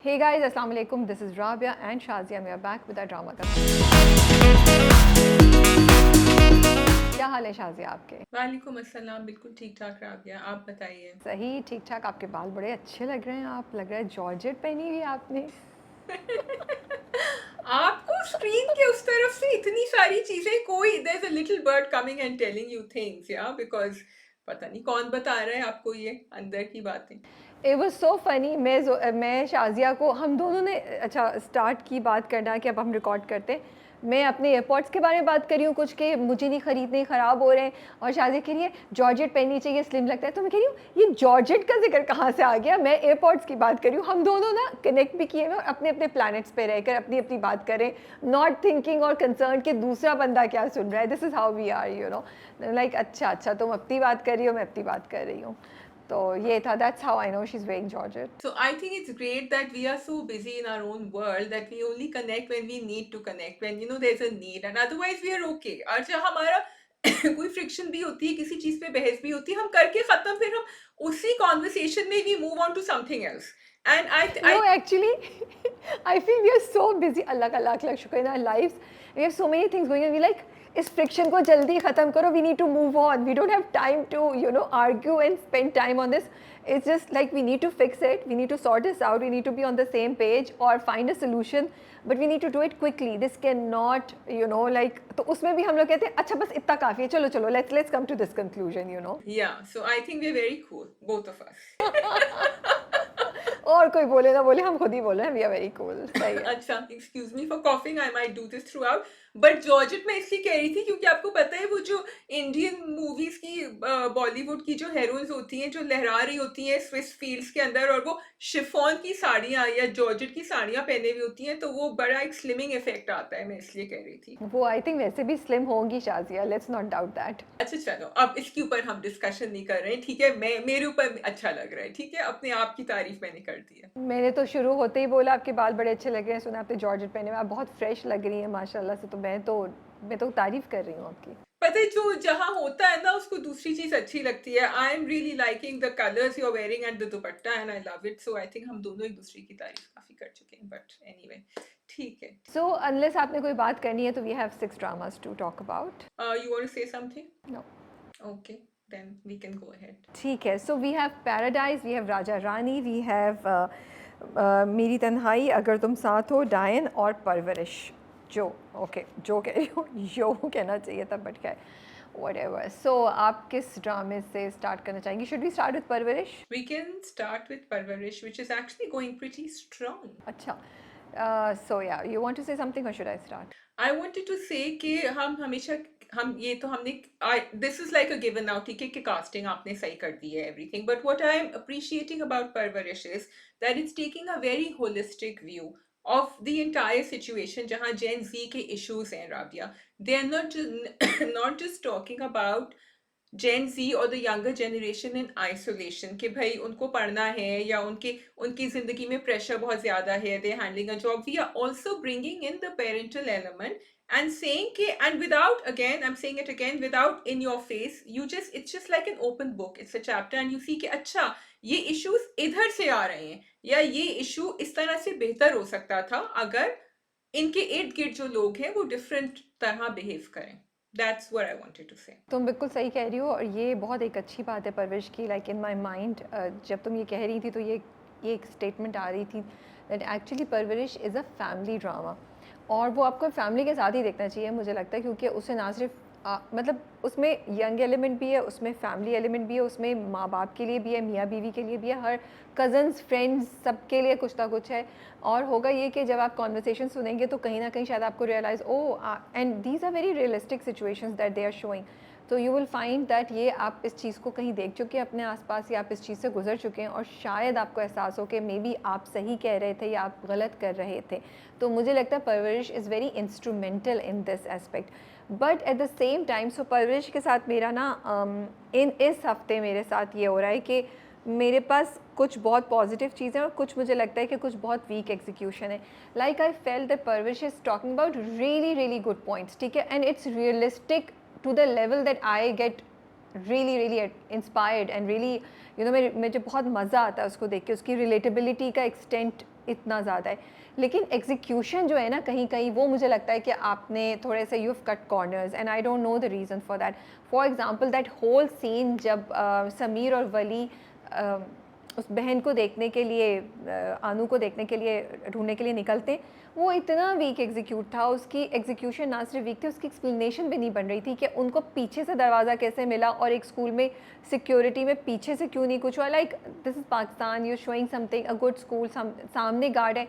Hey guys, Assalamu alaikum. This is Rabia and Shazia. We are back with our drama का क्या हाल है शाजिया आपके? वालेकुम अस्सलाम। बिल्कुल ठीक ठाक रह गया। आप बताइए। सही ठीक ठाक। आपके बाल बड़े अच्छे लग रहे हैं। आप लग रहा है जॉर्जेट पहनी हुई है आपने। आपको स्क्रीन के उस तरफ से इतनी सारी चीजें कोई there is a little bird coming and telling you things या बिकॉज पता नहीं कौन बता रहा है आपको ये अंदर की बातें। It was so funny. मैं शाजिया को हम दोनों ने अच्छा स्टार्ट की बात करना कि अब हम रिकॉर्ड करते हैं। मैं अपने एयरपॉड्स के बारे में बात कर रही हूँ कुछ के मुझे नहीं खरीदने, ख़राब हो रहे हैं, और शाजिया कह रही है जॉर्जेट पहननी चाहिए, स्लिम लगता है। तो मैं कह रही हूँ ये जॉर्जेट का जिक्र कहाँ से आ गया? मैं एयरपॉड्स की बात कर रही हूँ। हम दोनों ना कनेक्ट भी किए हुए और अपने अपने प्लैनेट्स पे रहकर अपनी अपनी बात करें, नॉट थिंकिंग और कंसर्न कि दूसरा बंदा क्या सुन रहा है। This is how we are, you know, like अच्छा अच्छा तुम अपनी बात कर रही हो, मैं अपनी बात कर रही हूँ। तो ये था, that's how I know she is wearing georgette. So I think it's great that we are so busy in our own world that we only connect when we need to connect, when you know there's a need, and otherwise we are okay. और जब हमारा कोई friction भी होती है, किसी चीज पे बहस भी होती है, हम करके खत्म, फिर हम उसी कॉन्वर्सेशन में we move on to something else. And I No, actually, I feel we are so busy. Allah का लाख लाख शुक्र in our lives. We have so many things going on. We like इस friction को जल्दी ख़त्म करो. We need to move on. We don't have time to, you know, argue and spend time on this. It's just like we need to fix it. We need to sort this out. We need to be on the same page or find a solution. But we need to do it quickly. This cannot, you know, like तो उसमें भी हम लोग कहते हैं अच्छा बस इतना काफ़ी है, चलो चलो let's come to this conclusion, you know. yeah, so I think we're very cool, both of us. और कोई बोले ना बोले, हम खुद ही बोल रहे हैं वी आर वेरी कूल। सही है। अच्छा, excuse me for coughing, I might do this through out. But georgette मैं इसलिए कह रही थी क्योंकि आपको पता है वो जो इंडियन मूवीज की बॉलीवुड की जो हीरोइंस होती हैं जो लहरा रही होती हैं स्विस फील्ड्स के अंदर, और वो शिफॉन की साड़ियाँ या जॉर्जेट की साड़ियाँ पहने हुई होती हैं, तो वो बड़ा एक स्लिमिंग इफेक्ट आता है, मैं इसलिए कह रही थी। वो आई थिंक वैसे भी स्लिम होंगी Shazia, let's not doubt that. अच्छा चलो, अब इसके ऊपर हम डिस्कशन नहीं कर रहे हैं, ठीक है। मैं मेरे ऊपर अच्छा लग रहा है, ठीक है, अपने आप की तारीफ मैंने कर दी है। मैंने तो शुरू होते ही बोला आपके बाल बड़े अच्छे लग रहे हैं, सुना आपने जॉर्जेट पहने हुए, आप बहुत फ्रेश लग रही हैं माशाल्लाह से। तो मैं तो तारीफ कर रही हूँ आपकी। पता है जो जहाँ होता है ना उसको दूसरी चीज अच्छी लगती है। I am really liking the colours you are wearing and the dupatta and I love it, so I think हम दोनों एक दूसरे की तारीफ काफी कर चुके हैं, बट एनीवे ठीक है। सो अनलेस आपने कोई बात करनी है तो we have 6 dramas to talk about. You want to say something? No, okay, then we can go ahead. ठीक है। So we have paradise, we have Raja Rani, we have Meri Tanhai, अगर तुम साथ हो, डायन और परवरिश। जो ओके जो कह रही हूँ यो कहना चाहिए था, बट क्या whatever. So आप किस ड्रामे से स्टार्ट करना चाहेंगी? Should we start with Parwarish? We can start with Parwarish which is actually going pretty strong. अच्छा, सो या you want to say something और should I start? I wanted to say कि हम हमेशा हम ये तो हमने this is like a given now, ठीक है, कि कास्टिंग आपने सही कर दी है everything, but what I am appreciating about Parwarish is that it's taking a very holistic view of the entire situation जहाँ Gen Z के issues हैं Rabia. they are not just not just talking about Gen Z or the younger generation in isolation कि भाई उनको पढ़ना है या उनकी जिंदगी में प्रेशर बहुत ज्यादा है, they handling a job. We are also bringing in the parental element and saying कि, and without, again I'm saying it again, without in your face, you just, it's just like an open book, it's a chapter and you see कि अच्छा ये issues इधर से आ रहे हैं या ये issue इस तरह से बेहतर हो सकता था अगर इनके इर्द गिर्द जो लोग हैं वो डिफरेंट तरह बिहेव करें। That's what I wanted to say. तुम बिल्कुल सही कह रही हो और ये बहुत एक अच्छी बात है परवरिश की। लाइक इन माई माइंड जब तुम ये कह रही थी तो ये एक स्टेटमेंट आ रही थी दैट एक्चुअली परवरिश इज़ अ फैमिली ड्रामा, और वो आपको फैमिली के साथ ही देखना चाहिए मुझे लगता है, क्योंकि उसे ना सिर्फ मतलब उसमें यंग एलिमेंट भी है, उसमें फैमिली एलिमेंट भी है, उसमें माँ बाप के लिए भी है, मियाँ बीवी के लिए भी है, हर कज़न्स फ्रेंड्स सबके लिए कुछ ना कुछ है। और होगा ये कि जब आप कॉन्वर्सेशन सुनेंगे तो कहीं ना कहीं शायद आपको realise and these are very realistic situations that they are showing. तो यू विल फाइंड दैट ये आप इस चीज़ को कहीं देख चुके हैं अपने आसपास या आप इस चीज़ से गुजर चुके हैं और शायद आपको एहसास हो कि मे बी आप सही कह रहे थे या आप गलत कर रहे थे। तो मुझे लगता है परवरिश is very instrumental in this aspect. But at the same time so परवरिश के साथ मेरा ना इस हफ्ते मेरे साथ ये हो रहा है कि मेरे पास कुछ बहुत पॉजिटिव चीज़ें और कुछ मुझे लगता है कि कुछ बहुत वीक एग्जीक्यूशन है। Like I feel that Parvarish is talking about really really good points, ठीक है, and it's realistic to the level that I get really really inspired and really you know मुझे बहुत मज़ा आता है उसको देख के। उसकी रिलेटेबिलिटी का एक्सटेंट इतना ज़्यादा है, लेकिन एग्जीक्यूशन जो है ना कहीं कहीं वो मुझे लगता है कि आपने थोड़े से you cut corners and I don't know the reason for that. For example that whole scene जब समीर और वली उस बहन को देखने के लिए आनू को देखने के लिए ढूंढने के लिए निकलते, वो इतना वीक एग्जीक्यूट था, उसकी एग्जीक्यूशन ना सिर्फ वीक थी, उसकी एक्सप्लेनेशन भी नहीं बन रही थी कि उनको पीछे से दरवाज़ा कैसे मिला और एक स्कूल में सिक्योरिटी में पीछे से क्यों नहीं कुछ हुआ। Like this is Pakistan, you showing something a good school, सामने गार्ड है,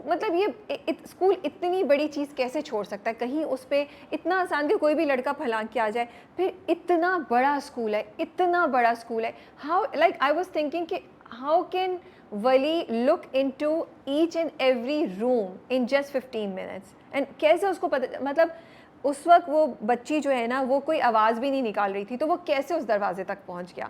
मतलब ये स्कूल इतनी बड़ी चीज़ कैसे छोड़ सकता है, कहीं उस पर इतना आसान कि कोई भी लड़का फलांग के आ जाए, फिर इतना बड़ा स्कूल है, इतना बड़ा स्कूल है। How like I was thinking कि how can we'll look into each and every room in just 15 minutes and कैसे उसको पता, मतलब उस वक्त वो बच्ची जो है ना वो कोई आवाज़ भी नहीं निकाल रही थी, तो वो कैसे उस दरवाजे तक पहुंच गया।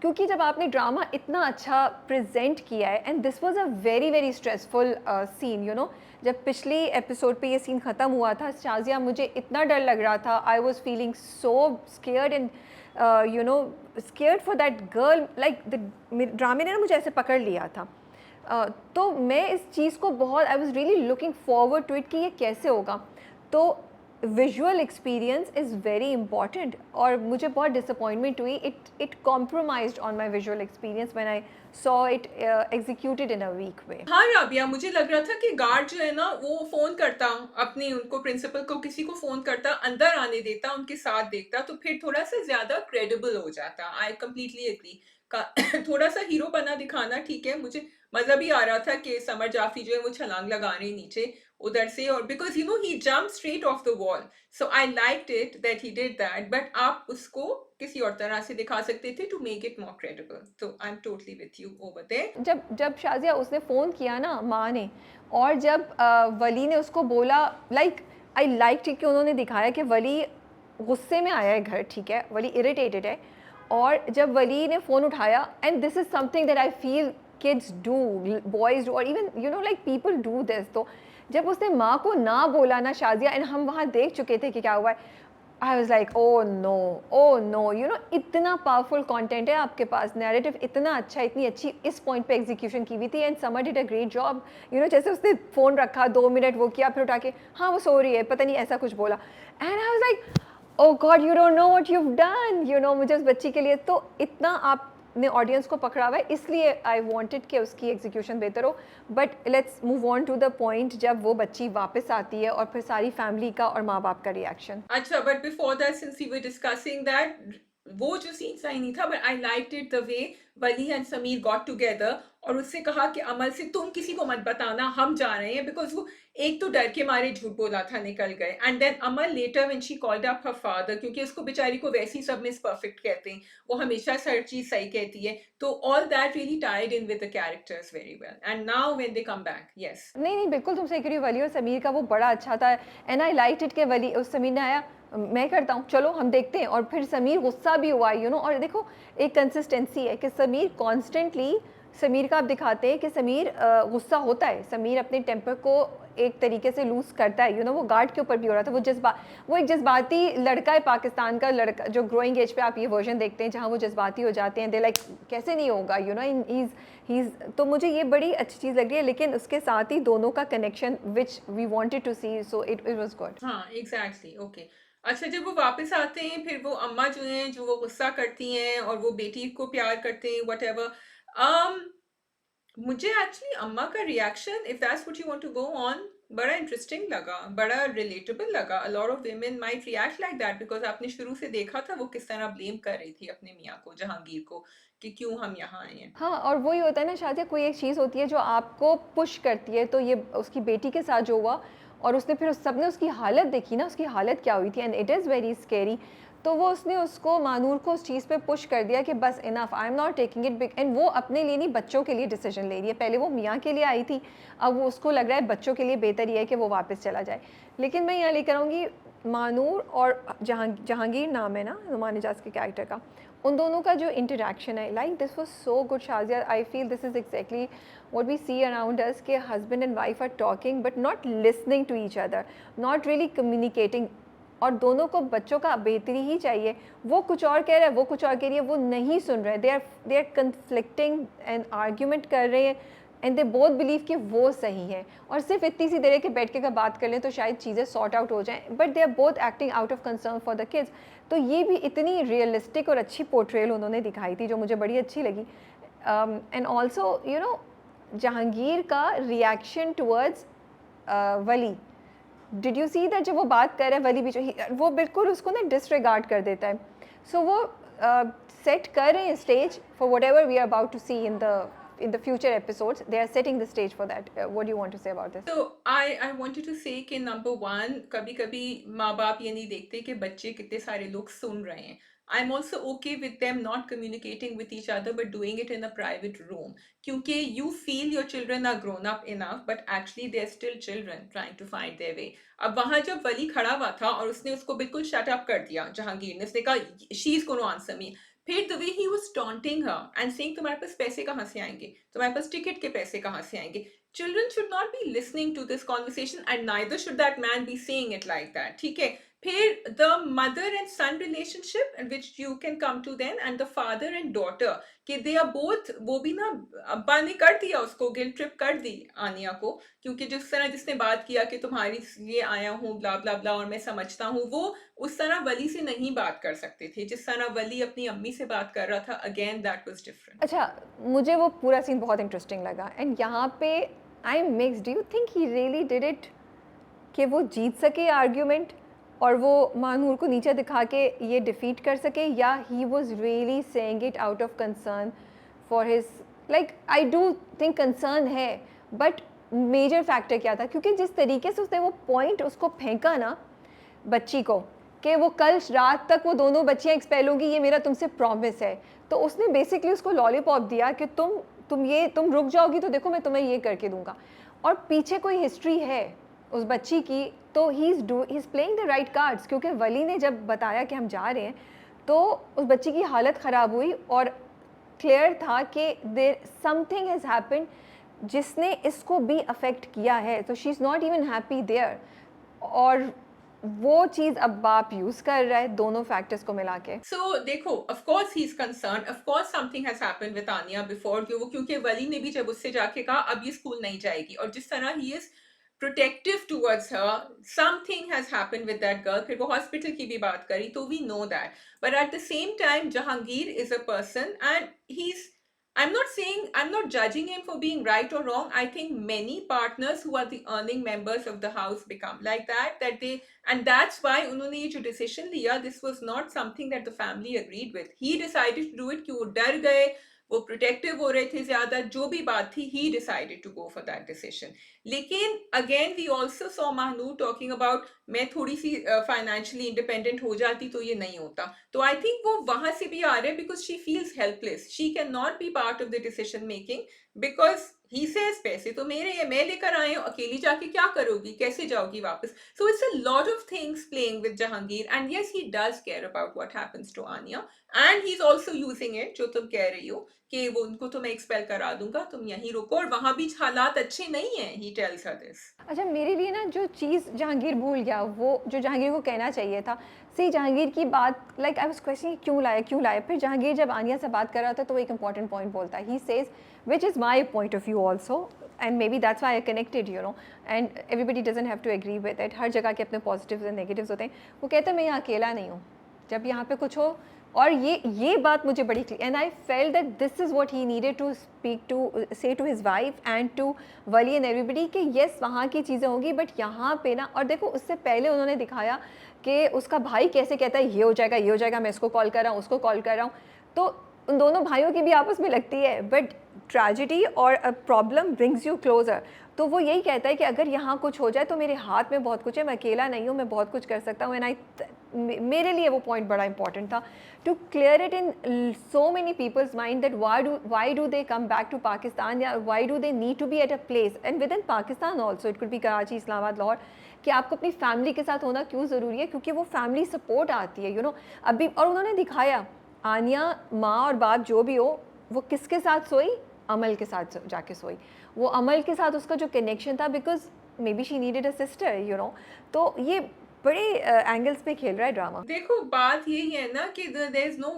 क्योंकि जब आपने ड्रामा इतना अच्छा प्रेजेंट किया है and this was a very very stressful scene, you know, जब पिछली एपिसोड पे ये सीन ख़त्म हुआ था शाजिया, मुझे इतना डर लग रहा था, I was feeling so scared and you know scared for that girl, like the ड्रामे ने ना मुझे ऐसे पकड़ लिया था। तो मैं इस चीज़ को बहुत, I was really looking forward to it कि ये कैसे होगा। तो visual experience is very important और मुझे बहुत डिसअपॉइंटमेंट हुई, it compromised on my visual experience when I saw it executed in a weak way. हाँ राबिया, मुझे लग रहा था कि गार्ड जो है ना वो फोन करता, अपने उनको प्रिंसिपल को किसी को फोन करता, अंदर आने देता, उनके साथ देखता, तो फिर थोड़ा सा ज्यादा क्रेडिबल हो जाता। I completely agree. थोड़ा सा हीरो बना दिखाना ठीक है, मुझे मजा भी आ रहा था कि समर जाफी जो है वो छलांग लगा रहे हैं नीचे उधर से, और because you know he jump straight off the wall, so I liked it that he did that, but आप उसको किसी और तरह से दिखा सकते थे to make it more credible. तो I am totally with you over there. जब जब शाजिया उसने फ़ोन किया ना माँ ने, और जब वली ने उसको बोला, लाइक आई लाइक ठीक कि उन्होंने दिखाया कि वली गुस्से में आया है घर, ठीक है, वली इरिटेटेड है, और जब वली ने फ़ोन उठाया, and this is something that I feel kids do, boys do, और even you know like people do this. तो जब उसने माँ को ना बोला ना शाजिया, एंड हम वहाँ देख चुके थे कि क्या हुआ है, I was like oh no, you know, इतना पावरफुल कंटेंट है आपके पास, नैरेटिव इतना अच्छा, इतनी अच्छी इस पॉइंट पे एग्जीक्यूशन की हुई थी, and summer did a great job. You know, जैसे उसने फ़ोन रखा 2 मिनट वो किया, फिर उठा के हाँ वो सो रही है, पता नहीं ऐसा कुछ बोला, and I was like oh God, you don't know what you have done, you know, मुझे उस बच्ची के लिए तो इतना आपने ऑडियंस को पकड़ा हुआ है, इसलिए आई वांटेड कि उसकी एग्जीक्यूशन बेहतर हो। But let's move on to the point जब वो बच्ची वापस आती है और फिर सारी फैमिली का और माँ बाप का रिएक्शन। अच्छा, but before that since we were discussing that, वो जो सीन सही नहीं था, but I liked it the way Wali and Sameer got together और उससे कहा कि अमल से तुम किसी को मत बताना, हम जा रहे हैं, बिकॉज वो एक तो डर के मारे झूठ बोला था, निकल गए, and then Amal later when she called up her father, क्योंकि उसको बेचारी को वैसे ही सब मिस परफेक्ट कहते हैं, वो हमेशा हर चीज सही कहती है, तो all that really tied in with the characters very well, and now when they come back, yes. नहीं नहीं, बिल्कुल तुम सही कह रही हो, वली और समीर का वो बड़ा अच्छा था, एंड आई लाइक इट कि वली उस समीर ने आया, मैं करता हूँ, चलो हम देखते हैं, और फिर समीर गुस्सा भी हुआ, यू नो, और देखो एक कंसिस्टेंसी है कि समीर कॉन्स्टेंटली, समीर का आप दिखाते हैं कि समीर गुस्सा होता है, समीर अपने टेम्पर को एक तरीके से लूज करता है, यू नो, वो गार्ड के ऊपर भी हो रहा था, वो एक जज्बाती लड़का है, पाकिस्तान का लड़का जो ग्रोइंग एज पे आप ये वर्जन देखते हैं जहाँ वो जज्बाती हो जाते हैं, दे लाइक कैसे नहीं होगा, यू नो, ही तो मुझे ये बड़ी अच्छी चीज़ लग रही है, लेकिन उसके साथ ही दोनों का connection which we wanted to see, so it was good. हाँ एग्जैक्टली, ओके। अच्छा, जब वो वापस आते हैं फिर वो अम्मा जो हैं जो वो गुस्सा करती हैं और वो बेटी को प्यार करते हैं, वट एवर, मुझे एक्चुअली अम्मा का reaction, if that's what you want to go on, बड़ा इंटरेस्टिंग लगा, बड़ा रिलेटेबल लगा। A lot of women might react like that, because आपने शुरू से देखा था वो किस तरह ब्लेम कर रही थी अपने मियाँ को, जहांगीर को, कि क्यों हम यहाँ आए हैं। हाँ, और वही होता है ना शायद, कोई एक चीज़ होती है जो आपको पुश करती है, तो ये उसकी बेटी के साथ जो हुआ, और उसने फिर सबने उसकी हालत देखी ना, उसकी हालत क्या हुई थी, and it is very scary, तो वो उसने उसको मानूर को उस चीज़ पे पुश कर दिया कि बस enough, I am not taking it big, and वो अपने लिए नहीं बच्चों के लिए डिसीजन ले रही है, पहले वो मियाँ के लिए आई थी, अब वो उसको लग रहा है बच्चों के लिए बेहतर ही है कि वो वापस चला जाए। लेकिन मैं यहाँ लेकर आऊँगी मानूर और जहांगीर नाम है ना नुमान इजाज़ के कैरेक्टर का, उन दोनों का जो इंटरेक्शन है, like this was so good Shazia, I feel this is exactly what we see around us, के husband and wife are talking but not listening to each other, not really communicating, और दोनों को बच्चों का बेहतरी ही चाहिए, वो कुछ और कह रहा है, वो कुछ और कह रही है, वो नहीं सुन रहे, they are conflicting and argument कर रहे हैं, एंड दे बोथ बिलीव कि वो सही है, और सिर्फ इतनी सी देर के बैठ के अगर बात कर लें तो शायद चीज़ें सॉर्ट आउट हो जाएं, but they are both acting out of concern for the kids. तो ये भी इतनी रियलिस्टिक और अच्छी पोर्ट्रेल उन्होंने दिखाई थी जो मुझे बड़ी अच्छी लगी। And also you know Jahangir का reaction towards Wali, did you see that जब वो बात कर रहा है वली भी वो बिल्कुल उसको ना डिसरिगार्ड कर देता है। सो वो सेट कर रहे हैं stage for whatever we are about to see in the future episodes. They are setting the stage for that. What do you want to say about this? So I wanted to say कि number one, कभी कभी माँ बाप ये नहीं देखते कि बच्चे कितने सारे लोग सुन रहे हैं. I'm also okay with them not communicating with each other but doing it in a private room. क्योंकि you feel your children are grown up enough but actually they're still children trying to find their way. अब वहाँ जब वली खड़ा हुआ था और उसने उसको बिल्कुल shut up कर दिया जहांगीर ने, उसने कहा she's going to answer me. फिर the way he was taunting her and saying तुम्हारे पास पैसे कहाँ से आएंगे, तुम्हारे पास टिकट के पैसे कहाँ से आएंगे. Children should not be listening to this conversation and neither should that man be saying it like that. ठीक है. फिर the mother and son relationship in which you can come to then and the father and daughter कि they are both, वो भी ना अब्बा ने कर दिया उसको गिल्ट ट्रिप कर दी आनिया को, क्योंकि जिस तरह जिसने बात किया कि तुम्हारी लिए आया हूँ ब्ला ब्ला ब्ला और मैं समझता हूँ, वो उस तरह वली से नहीं बात कर सकते थे जिस तरह वली अपनी अम्मी से बात कर रहा था. Again that was different. अच्छा, मुझे वो पूरा सीन बहुत इंटरेस्टिंग लगा एंड यहाँ पे I am mixed. Do you think he really did it कि वो जीत सके आर्ग्यूमेंट और वो मानूर को नीचे दिखा के ये डिफीट कर सके, या he was really saying it out of concern for his, like I do think concern है, बट मेजर फैक्टर क्या था, क्योंकि जिस तरीके से उसने वो पॉइंट उसको फेंका ना बच्ची को कि वो कल रात तक वो दोनों बच्चियाँ एक्सपेल होंगी, ये मेरा तुमसे प्रॉमिस है, तो उसने बेसिकली उसको लॉलीपॉप दिया कि तुम रुक जाओगी तो देखो मैं तुम्हें ये करके दूंगा, और पीछे कोई हिस्ट्री है उस बच्ची की, तो he is playing the right cards. क्योंकि वली ने जब बताया कि हम जा रहे हैं तो उस बच्ची की हालत ख़राब हुई और क्लियर था कि देयर समथिंग हैज़ हैपेंड जिसने इसको भी अफेक्ट किया है, तो she is not even happy there, और वो चीज़ अब बाप यूज़ कर रहा है दोनों फैक्टर्स को मिला के. So देखो, of course he is concerned, of course something has happened with Anya before, क्योंकि वली ने भी जब उससे जाके कहा अब ये स्कूल नहीं जाएगी, और जिस तरह he is protective towards her, something has happened with that girl. फिर वो हॉस्पिटल की भी बात करी, तो we know that. But at the same time, Jahangir is a person and I'm not saying, I'm not judging him for being right or wrong. I think many partners who are the earning members of the house become like that and that's why उन्होंने ये जो decision लिया, this was not something that the family agreed with. He decided to do it क्यों, वो डर गए, वो protective हो रहे थे ज़्यादा, जो भी बात थी, he decided to go for that decision. लेकिन again we also saw Mahnur talking about मैं थोड़ी सी financially independent हो जाती तो ये नहीं होता. तो I think वो वहाँ से भी आ रहे हैं because she feels helpless. She cannot be part of the decision making because he says पैसे तो मेरे हैं, मैं लेकर आए हूँ, अकेली जाके क्या करोगी, कैसे जाओगी वापस. So it's a lot of things playing with Jahangir and yes he does care about what happens to Anya and he's also using it जो तुम कह रही हो कि वो उनको तो मैं एक्सपेल करा दूंगा, तुम यहीं रुको, और वहां भी हालात अच्छे नहीं हैं. He tells her this. अच्छा, मेरे लिए ना जो चीज़ जहांगीर भूल गया, वो जो जहांगीर को कहना चाहिए था, सी जहांगीर की बात, लाइक आई वाज क्वेश्चनिंग क्यों लाया, फिर जहांगीर जब आनिया से बात कर रहा था तो वो एक इंपॉर्टेंट पॉइंट बोलता है, he says which is my point of view also and may be that's why I connected you know, and everybody doesn't have to agree with it. हर जगह के अपने पॉजिटिव्स एंड नेगेटिव्स होते हैं. वो कहता है मैं यहाँ अकेला नहीं हूँ जब यहाँ पे कुछ हो, और ये बात मुझे बड़ी clear, and I felt that this is what he needed to speak to say to his wife and to Wali and everybody कि येस वहाँ की चीज़ें होंगी बट यहाँ पे ना, और देखो उससे पहले उन्होंने दिखाया कि उसका भाई कैसे कहता है ये हो जाएगा, मैं इसको कॉल कर रहा हूँ, उसको कॉल कर रहा हूँ, तो उन दोनों भाइयों की भी आपस में लगती है, बट ट्रेजिडी और प्रॉब्लम ब्रिंग्स यू क्लोजर. तो वो यही कहता है कि अगर यहाँ कुछ हो जाए तो मेरे हाथ में बहुत कुछ है, मैं अकेला नहीं हूँ, मैं बहुत कुछ कर सकता हूँ. एंड मेरे लिए वो पॉइंट बड़ा इंपॉर्टेंट था to clear it in so many people's mind that why do they come back to Pakistan, या why do they need to be at a place and within Pakistan also, it could be Karachi, Islamabad, Lahore, कि आपको अपनी family के साथ होना क्यों ज़रूरी है, क्योंकि वो फैमिली सपोर्ट आती है, यू नो. अभी और उन्होंने दिखाया आनिया माँ और बाप जो भी हो, वो किसके साथ सोई, अमल के साथ जाके सोई. वो अमल के साथ उसका जो कनेक्शन था, because may be she needed a sister, you know. तो ये बड़े एंगल्स पे खेल रहा है ड्रामा. देखो बात यही है ना कि there is no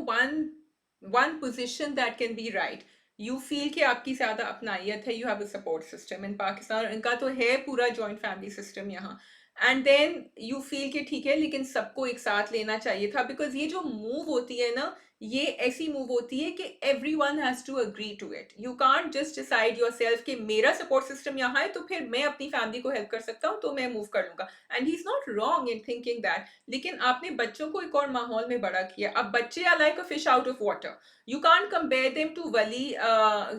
one position that can be right. You feel कि आपकी ज़्यादा अपनाइयत है, you have a support system in Pakistan, और इनका तो है पूरा जॉइंट फैमिली सिस्टम यहाँ। एंड देन यू फील कि ठीक है, लेकिन सबको एक साथ लेना चाहिए था, बिकॉज ये जो मूव होती है ना, ये ऐसी मूव होती है कि everyone has to agree to it. You can't just decide yourself कि मेरा सपोर्ट सिस्टम यहाँ है तो फिर मैं अपनी फैमिली को हेल्प कर सकता हूँ तो मैं मूव कर लूंगा। And he is not wrong in thinking that, लेकिन आपने बच्चों को एक और माहौल में बड़ा किया। अब बच्चे are like a fish out of water. You can't compare them to Wali,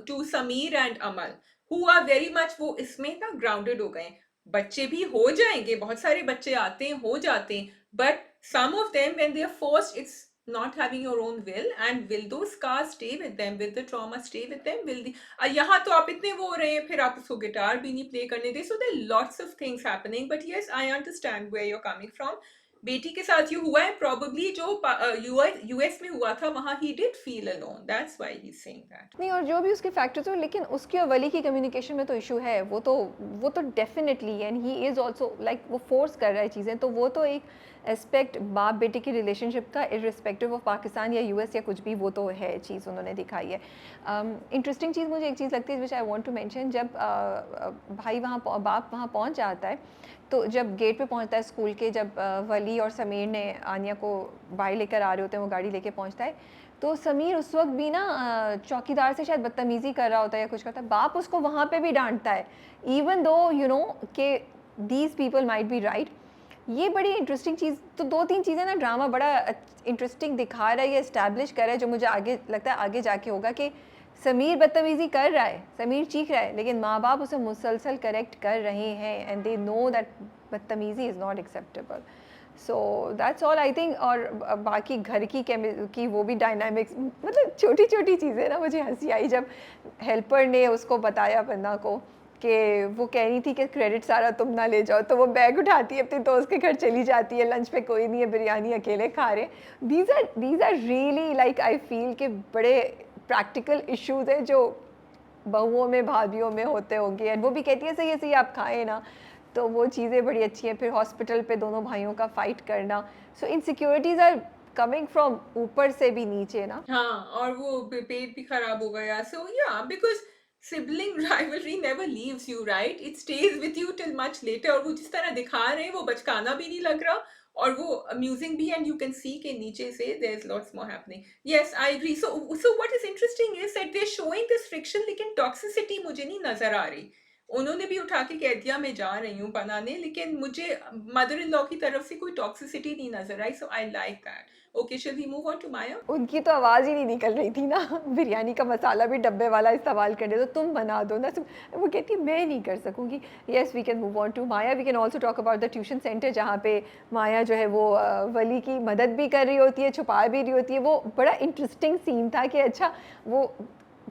to Sameer and Amal, who are very much, वो इसमें ना grounded हो गए। बच्चे भी हो जाएंगे, बहुत सारे बच्चे आते हैं, हो जाते हैं, but some of them when they are forced, it's not having your own will, and will those scars stay with them, will the trauma stay with them, will the यहाँ तो आप इतने वो हो रहे हैं, फिर आप उसको गिटार भी नहीं प्ले करने दे, so there are lots of things happening, but yes, I understand where you're coming from। बेटी के साथ ये हुआ है, प्रॉबली जो यूएस में हुआ था वहां he did feel alone, that's why he is saying that. नहीं, और जो भी उसके फैक्टर्स हो, लेकिन उसकी और वली की कम्युनिकेशन में तो इशू है, वो तो definitely, and he is also like वो फोर्स कर रहा है चीज़ें, तो वो तो एक एस्पेक्ट बाप बेटे की रिलेशनशिप का, इर्रिस्पेक्टिव ऑफ पाकिस्तान या यूएस या कुछ भी, वो तो है चीज़ उन्होंने दिखाई है। इंटरेस्टिंग चीज़ मुझे एक चीज़ लगती है which I want to mention, जब भाई वहाँ बाप वहाँ पहुँच जाता है, तो जब गेट पे पहुँचता है स्कूल के, जब वली और समीर ने आनिया को बाहर लेकर आ रहे होते हैं, वो गाड़ी लेके पहुँचता है, तो समीर उस वक्त भी ना चौकीदार से शायद बदतमीज़ी कर रहा होता है या कुछ करता है, बाप उसको वहाँ पे भी डांटता है, इवन दो यू नो कि these people might be right. ये बड़ी इंटरेस्टिंग चीज़, तो दो तीन चीज़ें ना ड्रामा बड़ा इंटरेस्टिंग दिखा रहा है, ये इस्टेब्लिश कर रहा है, जो मुझे आगे लगता है आगे जाके होगा कि समीर बदतमीज़ी कर रहा है, समीर चीख रहा है, लेकिन माँ बाप उसे मुसलसल करेक्ट कर रहे हैं, एंड दे नो दैट बदतमीज़ी is not acceptable. So that's all I think. और बाकी घर की वो भी डायनामिक्स, मतलब छोटी छोटी चीज़ें ना, मुझे हंसी आई जब हेल्पर ने उसको बताया बन्ना को कि वो कह रही थी कि क्रेडिट सारा तुम ना ले जाओ, तो वो बैग उठाती है अपने दोस्त के घर चली जाती है, लंच पे कोई नहीं है, बिरयानी अकेले खा रहे। These are really like I feel के बड़े प्रैक्टिकल इश्यूज हैं जो बहुओं में भाभियों में होते होंगे, एंड वो भी कहती है सही है सही आप खाएं ना, तो वो चीज़ें बड़ी अच्छी हैं। फिर हॉस्पिटल पे दोनों भाइयों का फाइट करना, सो इनसिक्योरिटीज़ आर कमिंग फ्रॉम ऊपर से भी नीचे ना। हाँ, और वो पेट भी खराब हो गया, सो या because sibling rivalry never leaves you, right, it stage with you till much later. और वो जिस तरह दिखा रहे हैं वो बचकाना भी नहीं लग रहा, और वो अम्यूजिंग भी, एंड यू कैन सी के नीचे से there is lots more happening. Yes, I agree. So what is interesting is that they are showing this friction, लेकिन टॉक्सिसिटी मुझे नहीं नजर आ रही। उन्होंने भी उठा के कह दिया मैं जा रही हूँ बनाने, लेकिन मुझे मदर इन लॉ की तरफ से कोई टॉक्सिसिटी नहीं नजर आई, so I like that. Okay, shall we move on to Maya? उनकी तो आवाज़ ही नहीं निकल रही थी ना बिरयानी का मसाला भी डब्बे वाला इस्तेमाल कर दे, तो तुम बना दो ना, वो कहती है मैं नहीं कर सकूँगी। Yes, we can move on to Maya. We can also talk about the tuition centre, जहाँ पे माया जो है वो वली की मदद भी कर रही होती है, छुपा भी रही होती है। वो बड़ा इंटरेस्टिंग सीन था कि अच्छा वो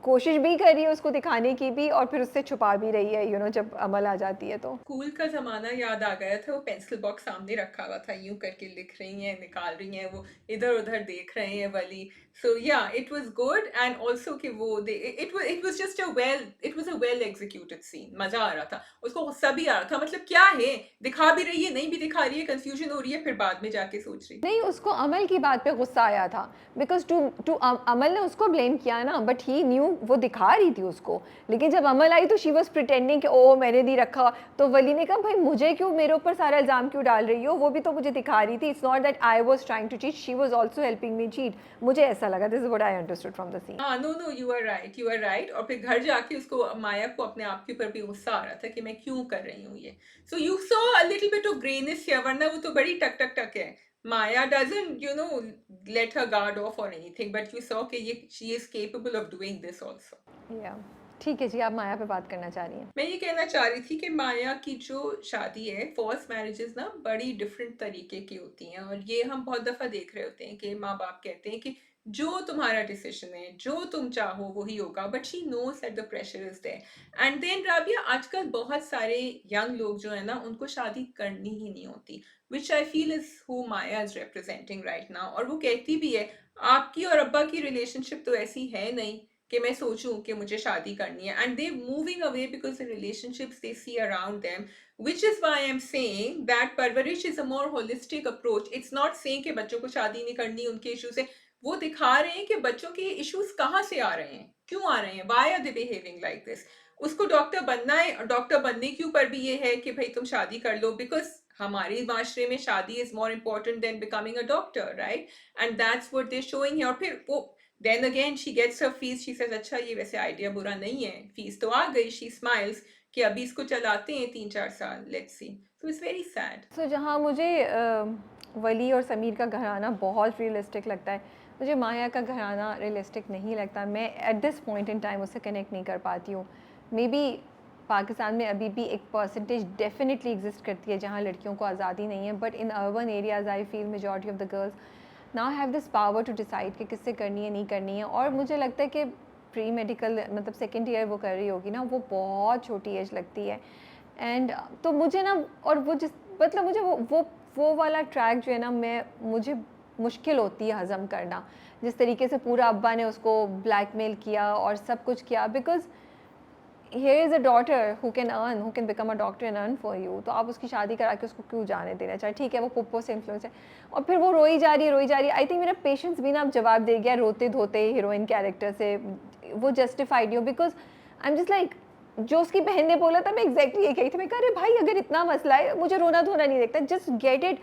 कोशिश भी कर रही है उसको दिखाने की भी, और फिर उससे छुपा भी रही है, जब अमल आ जाती है तो। स्कूल का ज़माना याद आ गया था। वो पेंसिल बॉक्स सामने रखा हुआ था, यूं करके लिख रही हैं, निकाल रही हैं, वो इधर उधर देख रहे हैं वली। So yeah it was good, and also कि वो it was just a well executed scene. मज़ा आ रहा था, उसको गुस्सा भी आ रहा था, मतलब क्या है, दिखा भी रही है, नहीं भी दिखा रही है, कंफ्यूजन हो रही है, फिर बाद में जाके सोच रही। नहीं, उसको अमल की बात पे गुस्सा आया था, बिकॉज टू टू अमल ने उसको ब्लेम किया ना, बट ही न्यू, वो दिखा रही थी उसको, लेकिन जब अमल आई तो शी वॉज प्रिटेंडिंग कि ओ मैंने नहीं रखा, तो वली ने कहा भाई मुझे क्यों, मेरे ऊपर सारा इल्ज़ाम क्यों डाल रही हो, वो भी तो मुझे दिखा रही थी, it's not that I was trying to cheat, she was also helping me cheat. मुझे ऐसा लगा, this is what I understood from the scene. हाँ, no no, you are right, you are right. और फिर घर जाके उसको, माया को अपने आप के ऊपर भी गुस्सा आ रहा था कि मैं क्यों कर रही हूँ ये। So you saw a little bit of greyness here, वरना वो तो बड़ी टक टक टक है। Maya doesn't let her guard off or anything, but you saw कि ये she is capable of doing this also. या ठीक है जी, आप माया पे बात करना चाह रही हैं। मैं ये कहना चाह रही थी कि माया की जो शादी है, फर्स्ट मैरिजेस ना बड़ी डिफरेंट तरीके की होती हैं, और ये हम बहुत दफ़ा देख रहे होते हैं कि माँ बाप कहते हैं कि जो तुम्हारा डिसीजन है, जो तुम चाहो वही होगा, but she knows that the pressure is there. And then Rabia, आजकल बहुत सारे यंग लोग जो है ना, उनको शादी करनी ही नहीं होती, which I feel is who Maya is representing right now. और वो कहती भी है आपकी और अब्बा की रिलेशनशिप तो ऐसी है नहीं कि मैं सोचूं कि मुझे शादी करनी है, and they moving away because the relationships they see around them, which is why I'm saying that परवरिश is a more holistic approach. It's not saying कि बच्चों को शादी नहीं करनी, उनके इश्यूज है, वो दिखा रहे हैं कि बच्चों के इश्यूज कहाँ से आ रहे हैं। क्यों आ रहे हैं, why are they behaving like this? उसको डॉक्टर बनना है, डॉक्टर बनने के ऊपर भी ये है कि भाई तुम शादी कर लो, बिकॉज हमारे माशरे में शादी is more important than becoming a doctor, right? And that's what they showing है। और फिर वो then again she gets her fees, she says अच्छा ये वैसे आइडिया बुरा नहीं है, फीस तो आ गई, शी स्माइल्स कि अभी इसको चलाते हैं 3-4 साल, let's see. So it's very sad. So जहाँ मुझे वली और समीर का घराना बहुत रियलिस्टिक लगता है, मुझे माया का घराना रियलिस्टिक नहीं लगता। मैं eight this point in time उससे कनेक्ट नहीं कर पाती हूँ। मे बी पाकिस्तान में अभी भी एक परसेंटेज डेफिनेटली एग्जिस्ट करती है जहाँ लड़कियों को आज़ादी नहीं है, but in urban areas I feel majority of the girls now have this power to decide कि किससे करनी है नहीं करनी है। और मुझे लगता है कि प्री मेडिकल मतलब सेकेंड ईयर वो कर रही होगी ना, वो बहुत छोटी एज लगती है। एंड तो मुझे ना, और वो जिस मतलब मुझे वो वाला ट्रैक जो है ना, मुझे मुश्किल होती है हज़म करना, जिस तरीके से पूरा अब्बा ने उसको ब्लैकमेल किया और सब कुछ किया। Because here is a daughter who can earn, who can become a doctor and earn for you, तो आप उसकी शादी करा के उसको क्यों जाने देना चाहे? ठीक है वो पुप्पो से इन्फ्लुएंस है, और फिर वो रोई जा रही है। आई थिंक मेरा पेशेंस भी ना अब जवाब दे गया रोते धोते हीरोइन कैरेक्टर से। वो justified you, because I am just like, जो उसकी बहन ने बोला था मैं एग्जैक्टली ये कही थी। मैं कह रही भाई अगर इतना मसला है, मुझे रोना धोना नहीं देखता, जस्ट गेट इट,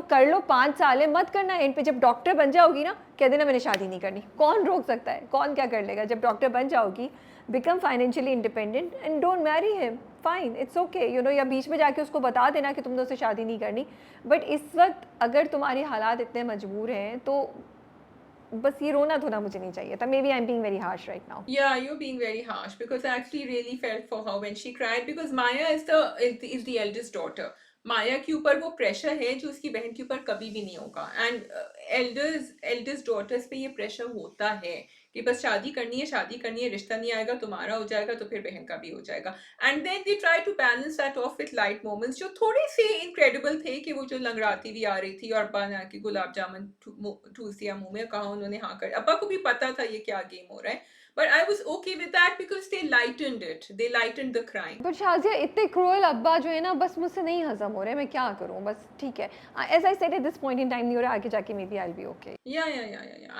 कर लो, 5 साल है, मत करना एंड पे जब डॉक्टर बन जाओगी ना कह देना मैंने शादी नहीं करनी। कौन रोक सकता है? कौन क्या कर लेगा? जब डॉक्टर बन जाओगी, become financially independent and don't marry him, fine, it's okay, या बीच में जाके उसको बता देना कि तुमने उससे शादी नहीं करनी। बट इस वक्त अगर तुम्हारे हालात इतने मजबूर हैं तो बस ये रोना धोना मुझे नहीं चाहिए था। Maybe I am being very harsh right now. Yeah, you're being very harsh because I actually really felt for her when she cried because Maya is the eldest daughter. माया के ऊपर वो प्रेशर है जो उसकी बहन के ऊपर कभी भी नहीं होगा। एंड एल्डेस्ट डॉटर्स पे ये प्रेशर होता है कि बस शादी करनी है, रिश्ता नहीं आएगा तुम्हारा हो जाएगा तो फिर बहन का भी हो जाएगा। And then they try to balance that off with light moments जो थोड़े से इनक्रेडिबल थे, कि वो जो लंगड़ाती हुई आ रही थी और अब्बा ने आके गुलाब जामुन ठूस दिया मुंह में, कहा उन्होंने हाँ कर, अब्बा को भी पता था ये क्या गेम हो रहा है, but I was okay with that because they lightened the crime. But Shazia इतने क्रूअल अब्बा जो है ना, बस मुझसे नहीं हजम हो रहे, मैं क्या करूं? बस ठीक है, as I said at this point in time नहीं हो रहा, आगे जाके maybe I will be okay. Yeah.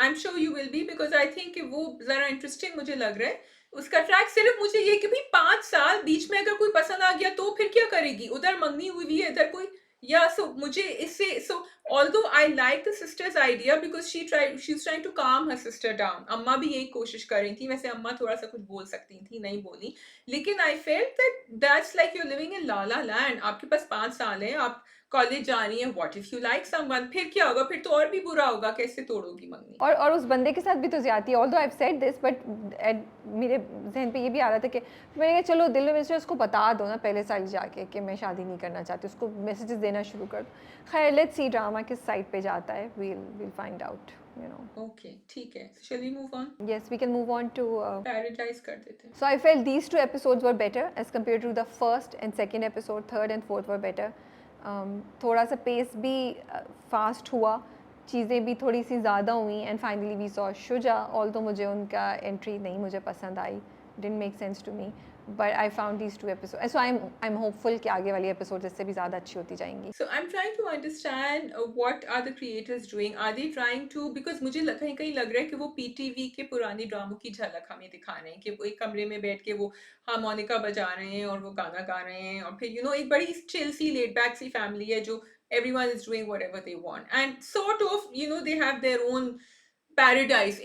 I'm sure you will be because I think कि वो जरा इंटरेस्टिंग मुझे लग रहा है उसका ट्रैक। सिर्फ मुझे ये कि भाई 5 साल बीच में अगर कोई पसंद आ गया तो फिर क्या करेगी? उधर मंगनी हुई है, इधर कोई, या सो मुझे इससे, सो although I like the sister's idea because she's trying to calm her sister down. अम्मा भी यही कोशिश कर रही थी, वैसे अम्मा थोड़ा सा कुछ बोल सकती थी, नहीं बोली, लेकिन I felt that that's like you're living in la la land. आपके पास 5 साल है, आप कॉलेज जा रही है, what if you like someone, फिर क्या होगा? फिर तो और भी बुरा होगा, कैसे तोड़ोगी मंगनी? और उस बंदे के साथ भी तो ज्यादती है। Although I have said this, but मेरे जहन पे ये भी आ रहा था कि मैंने कहा चलो दिल में से उसको बता दो ना पहले साइड जाके कि मैं शादी नहीं करना चाहती, उसको मैसेजेस देना शुरू कर दो। खैर लेट्स सी ड्रामा किस साइड पे जाता है, we'll find out, you know. Okay ठीक है, shall we move on? Yes, we can move on to paradise कर देते हैं। so I felt these 2 episodes were better as compared to the first and second episode. Third and fourth were better. थोड़ा सा pace भी fast हुआ, चीज़ें भी थोड़ी सी ज़्यादा हुई, and finally we saw Shuja. Although मुझे उनका एंट्री नहीं मुझे पसंद आई, didn't make sense to me, but I found these 2 episodes, so I am hopeful कि आगे वाली एपिसोड इससे भी ज़्यादा अच्छी होती जाएंगी। So I'm trying to understand what are the creators doing? Are they trying to, because मुझे कहीं कहीं लग रहा है कि वो पीटीवी के पुराने ड्रामों की झलक हमें दिखा रहे हैं, कि वो एक कमरे में बैठ के वो हारमोनिका बजा रहे हैं और वो गाना गा रहे हैं, और फिर एक बड़ी चिल सी लेड बैक सी फैमिली है जो everyone is doing whatever they want and sort of they have their own paradise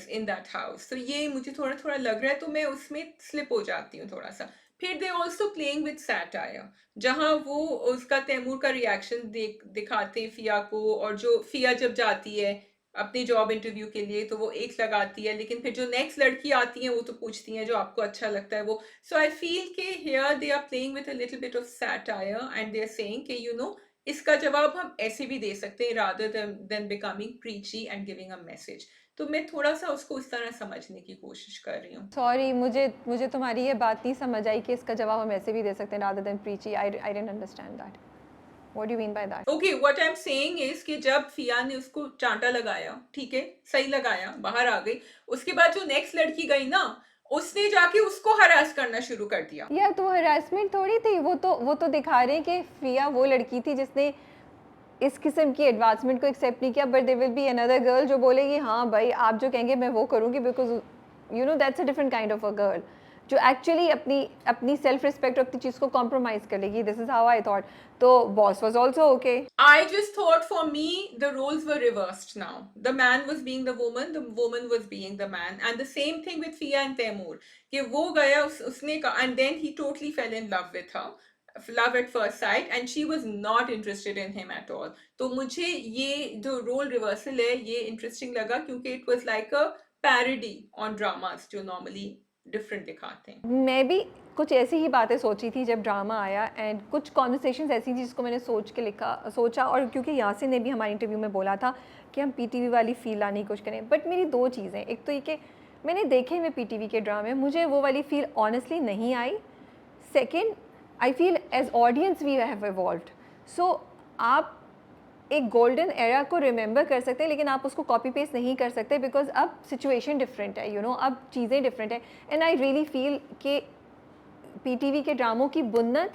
in that house. तो ये मुझे थोड़ा थोड़ा लग रहा है, तो मैं उसमें स्लिप हो जाती हूँ थोड़ा सा। फिर they also playing with satire, जहाँ वो उसका तैमूर का रिएक्शन दिखाते हैं फिया को, और जो फिया जब जाती है अपने जॉब इंटरव्यू के लिए तो वो एक लगाती है, लेकिन फिर जो नेक्स्ट लड़की आती है वो तो पूछती हैं जो आपको अच्छा लगता है वो। सो आई फील के here they are playing with a little bit of satire and they are saying कि इसका जवाब हम ऐसे भी दे सकते हैं rather than becoming preachy and giving a message. तो मैं थोड़ा सा उसको उस तरह समझने की कोशिश कर रही हूँ। सॉरी, मुझे तुम्हारी ये बात नहीं समझ आई कि इसका जवाब हम ऐसे भी दे सकते हैं rather than प्रीची। I didn't understand that, what do you mean by that? Okay, what I'm saying is कि जब फिया ने उसको चांटा लगाया, ठीक है, सही लगाया, बाहर आ गई, उसके बाद जो नेक्स्ट लड़की गई ना, उसने जाके उसको हरास करना शुरू कर दिया। यार तो हरासमेंट थोड़ी थी, वो तो दिखा रहे हैं कि फिया वो लड़की थी जिसने इस किस्म की एडवांसमेंट को एक्सेप्ट नहीं किया, but there will be another girl जो बोलेगी हाँ भाई आप जो कहेंगे मैं वो करूँगी, because you know that's a different kind of a girl जो एक्चुअली अपनी अपनी सेल्फ रिस्पेक्ट और अपनी चीज़ को कॉम्प्रोमाइज़ कर लेगी. This is how I thought. तो boss was also okay. I just thought for me the roles were reversed now. The man was being the woman was being the man, and the same thing with Fia and Taimur. कि वो गया उसने का and then he totally fell in love with her, love at first sight, and she was not interested in him at all. तो मुझे ये जो role reversal है ये interesting लगा क्योंकि it was like a parody on dramas जो normally different दिखाते हैं. मैं भी कुछ ऐसी ही बातें सोची थी जब ड्रामा आया एंड कुछ कॉन्वर्सेशंस ऐसी थी जिसको मैंने सोचा और क्योंकि यासिन ने भी हमारे इंटरव्यू में बोला था कि हम पीटीवी वाली फील लाने की कोशिश करें. बट मेरी दो चीज़ें, एक तो ये कि मैंने देखे हुए पीटीवी के ड्रामे मुझे वो वाली फील ऑनेस्टली नहीं आई. Second, I feel as audience we have evolved. So आप एक गोल्डन एरा को रिमेंबर कर सकते हैं लेकिन आप उसको कॉपी पेस्ट नहीं कर सकते बिकॉज अब सिचुएशन डिफरेंट है, यू नो, अब चीज़ें डिफरेंट है. एंड आई रियली फील कि पीटीवी के ड्रामों की बुन्नत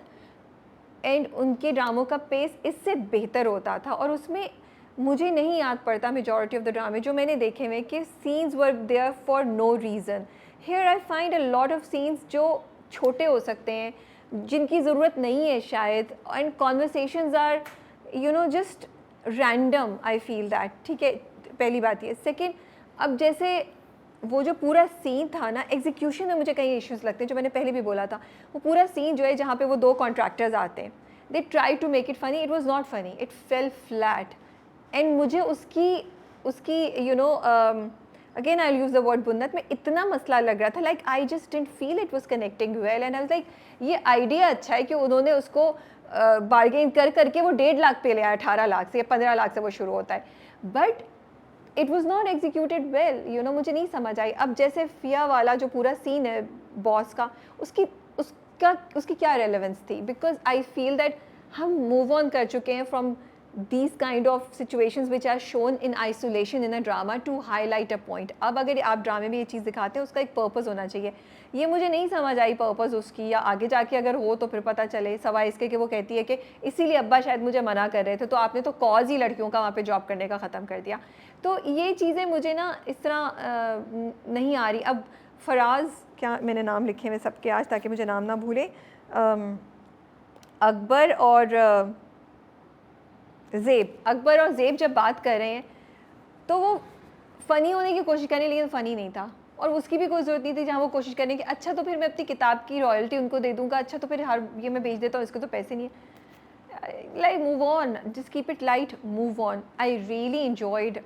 एंड उनके ड्रामों का पेस इससे बेहतर होता था. और उसमें मुझे नहीं याद पड़ता मेजॉरिटी ऑफ द ड्रामे जो मैंने देखे हुए कि scenes were there for no reason. Here I find a lot of scenes जो छोटे हो सकते हैं, जिनकी ज़रूरत नहीं है शायद, and conversations are you know just random. I feel that. ठीक है, पहली बात ये. सेकेंड, अब जैसे वो जो पूरा सीन था ना, एग्जीक्यूशन में मुझे कई इश्यूज़ लगते हैं जो मैंने पहले भी बोला था. वो पूरा सीन जो है जहाँ पे वो दो कॉन्ट्रैक्टर्स आते हैं, they try to make it funny, it was not funny, it fell flat. And मुझे उसकी you know again I use the word बुन्नत में इतना मसला लग रहा था. Like I just didn't feel it was connecting well. And I was like ये आइडिया अच्छा है कि उन्होंने उसको बार्गेन करके वो 1.5 लाख पे ले आया, 18 लाख से या 15 लाख से वो शुरू होता है. But it was not executed well, you know, मुझे नहीं समझ आई. अब जैसे फिया वाला जो पूरा सीन है बॉस का, उसकी क्या रेलेवेंस थी? बिकॉज आई फील दैट हम मूव ऑन कर चुके हैं from these kind of situations which are shown in isolation in a drama to highlight a point. अब अगर आप ड्रामे में ये चीज़ दिखाते हैं उसका एक पर्पस होना चाहिए. ये मुझे नहीं समझ आई पर्पस उसकी, या आगे जाके अगर हो तो फिर पता चले. सवाए इसके कि वो कहती है कि इसीलिए अब्बा शायद मुझे मना कर रहे थे, तो आपने तो कॉज ही लड़कियों का वहाँ पे जॉब करने का ख़त्म कर दिया. तो ये चीज़ें मुझे ना इस तरह नहीं आ रही. अब फराज, क्या मैंने नाम लिखे हुए सबके आज ताकि मुझे नाम ना भूले, अकबर और अकबर और ज़ेब जब बात कर रहे हैं तो वो फ़नी होने की कोशिश करें लेकिन फ़नी नहीं था. और उसकी भी कोई ज़रूरत नहीं थी जहाँ वो कोशिश करने की अच्छा तो फिर मैं अपनी किताब की रॉयल्टी उनको दे दूँगा, अच्छा तो फिर हर ये मैं बेच देता हूँ, इसके तो पैसे नहीं है. Like move on, just keep it light, move on. I really enjoyed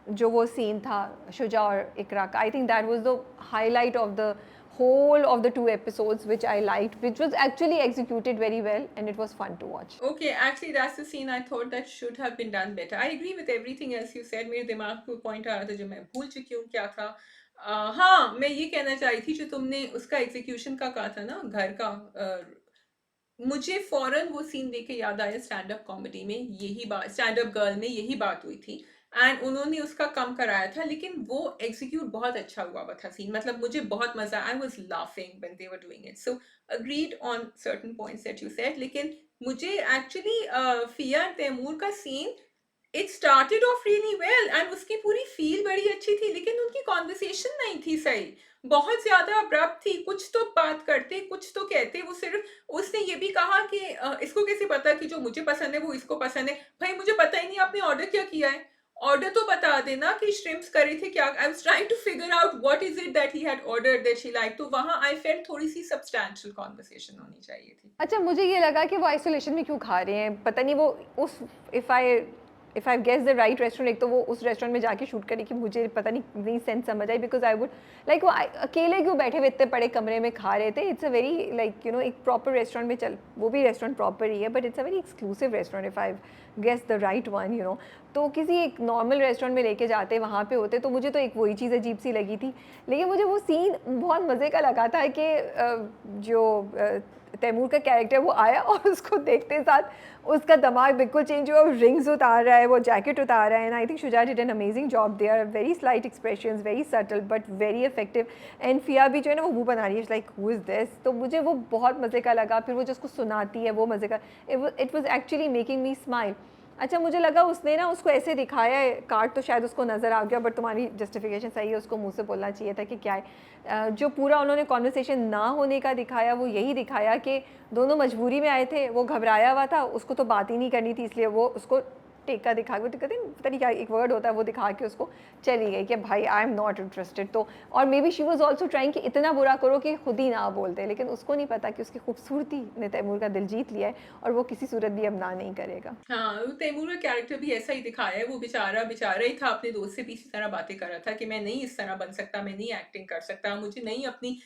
जो वो सीन था शुजा और इकरा का. आई think that was the highlight of the whole of the 2 episodes which I liked, which was actually executed very well and it was fun to watch. Okay, actually that's the scene I thought that should have been done better. I agree with everything else you said. मेरे दिमाग को point आ रहा था जो मैं भूल चुकी हूँ क्या था. हाँ, मैं ये कहना चाह रही थी जो तुमने उसका एग्जीक्यूशन का कहा था ना, घर का. मुझे फौरन वो सीन देख के याद आया स्टैंड अप कॉमेडी में यही बात, स्टैंड अप गर्ल में यही बात हुई थी एंड उन्होंने उसका कम कराया था लेकिन वो एग्जीक्यूट बहुत अच्छा हुआ था सीन. मतलब मुझे बहुत मजा, I was laughing when they were doing it. So agreed on certain points that you said. लेकिन मुझे एक्चुअली फिया एंड तैमूर का सीन, it started off really well and उसकी पूरी फील बड़ी अच्छी थी लेकिन उनकी कॉन्वर्सेशन नहीं थी सही, बहुत ज्यादा अब्रप्ट थी. कुछ तो बात करते, कुछ तो कहते. वो सिर्फ उसने ये भी कहा कि इसको कैसे पता कि जो मुझे पसंद है वो इसको पसंद है. भाई मुझे पता ही नहीं आपने ऑर्डर क्या किया है. ऑर्डर तो बता देना कि श्रिम्प्स करे थे क्या. I was trying to figure out what is it that he had ordered that she like. तो वहां आई फेल्ट थोड़ी सी सब्सटेंशियल कॉन्वर्सेशन होनी चाहिए थी. अच्छा, मुझे ये लगा कि वो आइसोलेशन में क्यों खा रहे हैं, पता नहीं. वो उस if I guess the right restaurant, एक तो वो उस रेस्टोरेंट में जाके शूट करे कि मुझे पता नहीं सेंस समझ आई. बिकॉज आई वुड लाइक वो अकेले क्यों बैठे हुए इतने बड़े कमरे में खा रहे थे. It's a very like you know एक प्रॉपर रेस्टोरेंट में चल, वो भी रेस्टोरेंट प्रॉपर ही है but it's a very exclusive restaurant if I guess the right one, you know. तो किसी एक नॉर्मल रेस्टोरेंट में लेके जाते, वहाँ पे होते, तो मुझे तो एक वही चीज़ अजीब सी लगी थी. लेकिन मुझे वो सीन बहुत मज़े का लगा था कि जो तैमूर का कैरेक्टर वो आया और उसको देखते साथ उसका दिमाग बिल्कुल चेंज हुआ. रिंग्स उतार रहा है, वो जैकेट उतार रहा है. And I think Shuja did an amazing job there. Very slight expressions, very subtle but very effective. And Fiya भी जो है ना वो मुँह बना रही है लाइक हु इज़ दिस. तो मुझे वो बहुत मज़े का लगा. फिर वो जो उसको सुनाती है वो मज़े का, it was actually making me smile. अच्छा, मुझे लगा उसने ना उसको ऐसे दिखाया है, कार्ड तो शायद उसको नज़र आ गया, बट तुम्हारी जस्टिफिकेशन सही है, उसको मुंह से बोलना चाहिए था कि क्या है। जो पूरा उन्होंने कॉन्वर्सेशन ना होने का दिखाया, वो यही दिखाया कि दोनों मजबूरी में आए थे, वो घबराया हुआ था, उसको तो बात ही नहीं करनी थी, इसलिए वो उसको टेका दिखा के, कहते हैं पता नहीं क्या एक वर्ड होता है, वो दिखा के उसको चली गई कि भाई आई एम नॉट इंटरेस्टेड। तो और may be she was also trying कि इतना बुरा करो कि खुद ही ना बोलते, लेकिन उसको नहीं पता कि उसकी खूबसूरती ने तैमूर का दिल जीत लिया है और वो किसी सूरत भी अब ना नहीं करेगा। हाँ, वो तैमूर का कैरेक्टर भी ऐसा ही दिखाया है, वो बेचारा बेचारा ही था, अपने दोस्त से भी इसी तरह बातें कर रहा था कि मैं नहीं इस तरह बन सकता, मैं नहीं एक्टिंग कर सकता, मुझे नहीं अपनी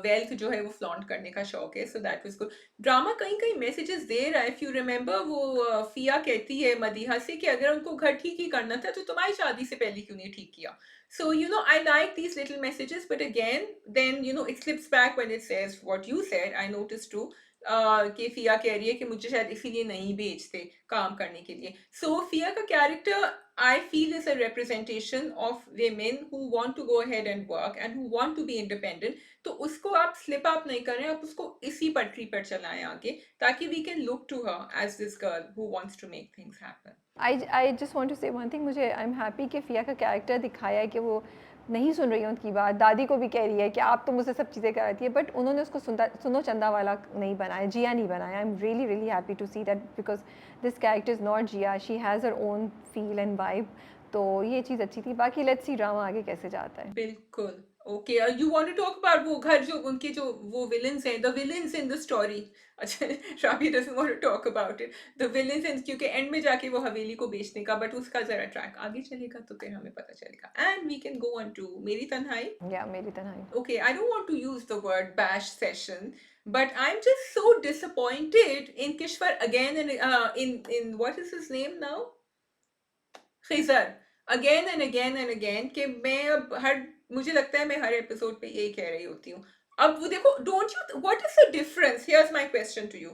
वेल्थ जो है वो फ्लॉन्ट करने का शौक है, so that was good. Drama कहीं-कहीं मैसेजेस दे रहा है, इफ यू रिमेंबर वो फिया कहती है मदीहा से कि अगर उनको घर ठीक ही करना था, तो तुम्हारी शादी से पहले क्यों नहीं ठीक किया? So, you know, I like these little messages, but again, then, you know, it slips back when it says what you said, I noticed too. कि फिया कह रही है कि मुझे शायद इसीलिए नहीं भेजते काम करने के लिए। सो फिया का character I feel is a representation of women who want to go ahead and work and who want to be independent। तो उसको आप स्लिप अप नहीं करें, आप उसको इसी पटरी पर चलाएं आगे, ताकि we can look to her as this girl who wants to make things happen. I just want to say one thing, मुझे आई एम हैप्पी कि फ़िया का कैरेक्टर दिखाया है कि वो नहीं सुन रही है उनकी बात, दादी को भी कह रही है कि आप तो मुझसे सब चीज़ें कराती है, बट उन्होंने उसको सुनो चंदा वाला नहीं बनाया, जिया नहीं बनाया। I am really really happy to see that because this character is not Jiya, she has her own feel and vibe. तो ये चीज़ अच्छी थी। बाकी लेट्स सी ड्रामा आगे कैसे जाता है। बिल्कुल। Okay, you want to talk about वो घर जो उनके जो वो विलेन्स हैं, the villains in the story. अच्छा, Rabi doesn't want to talk about it. The villains in, क्योंकि एंड में जाके वो हवेली को बेचने का, बट उसका ज़रा ट्रैक आगे चलेगा तो फिर हमें पता चलेगा। And we can go on to Meri Tanhai. या मेरी तन्हाई। Okay, I don't want to use the word bash session, but I'm just so disappointed in Kishwar again and in what is his name now? Khizar. Again and again and again कि मैं अब हर मुझे लगता है मैं हर एपिसोड पे यही कह रही होती हूँ। अब वो देखो, don't you what is the difference? Here's my question to you.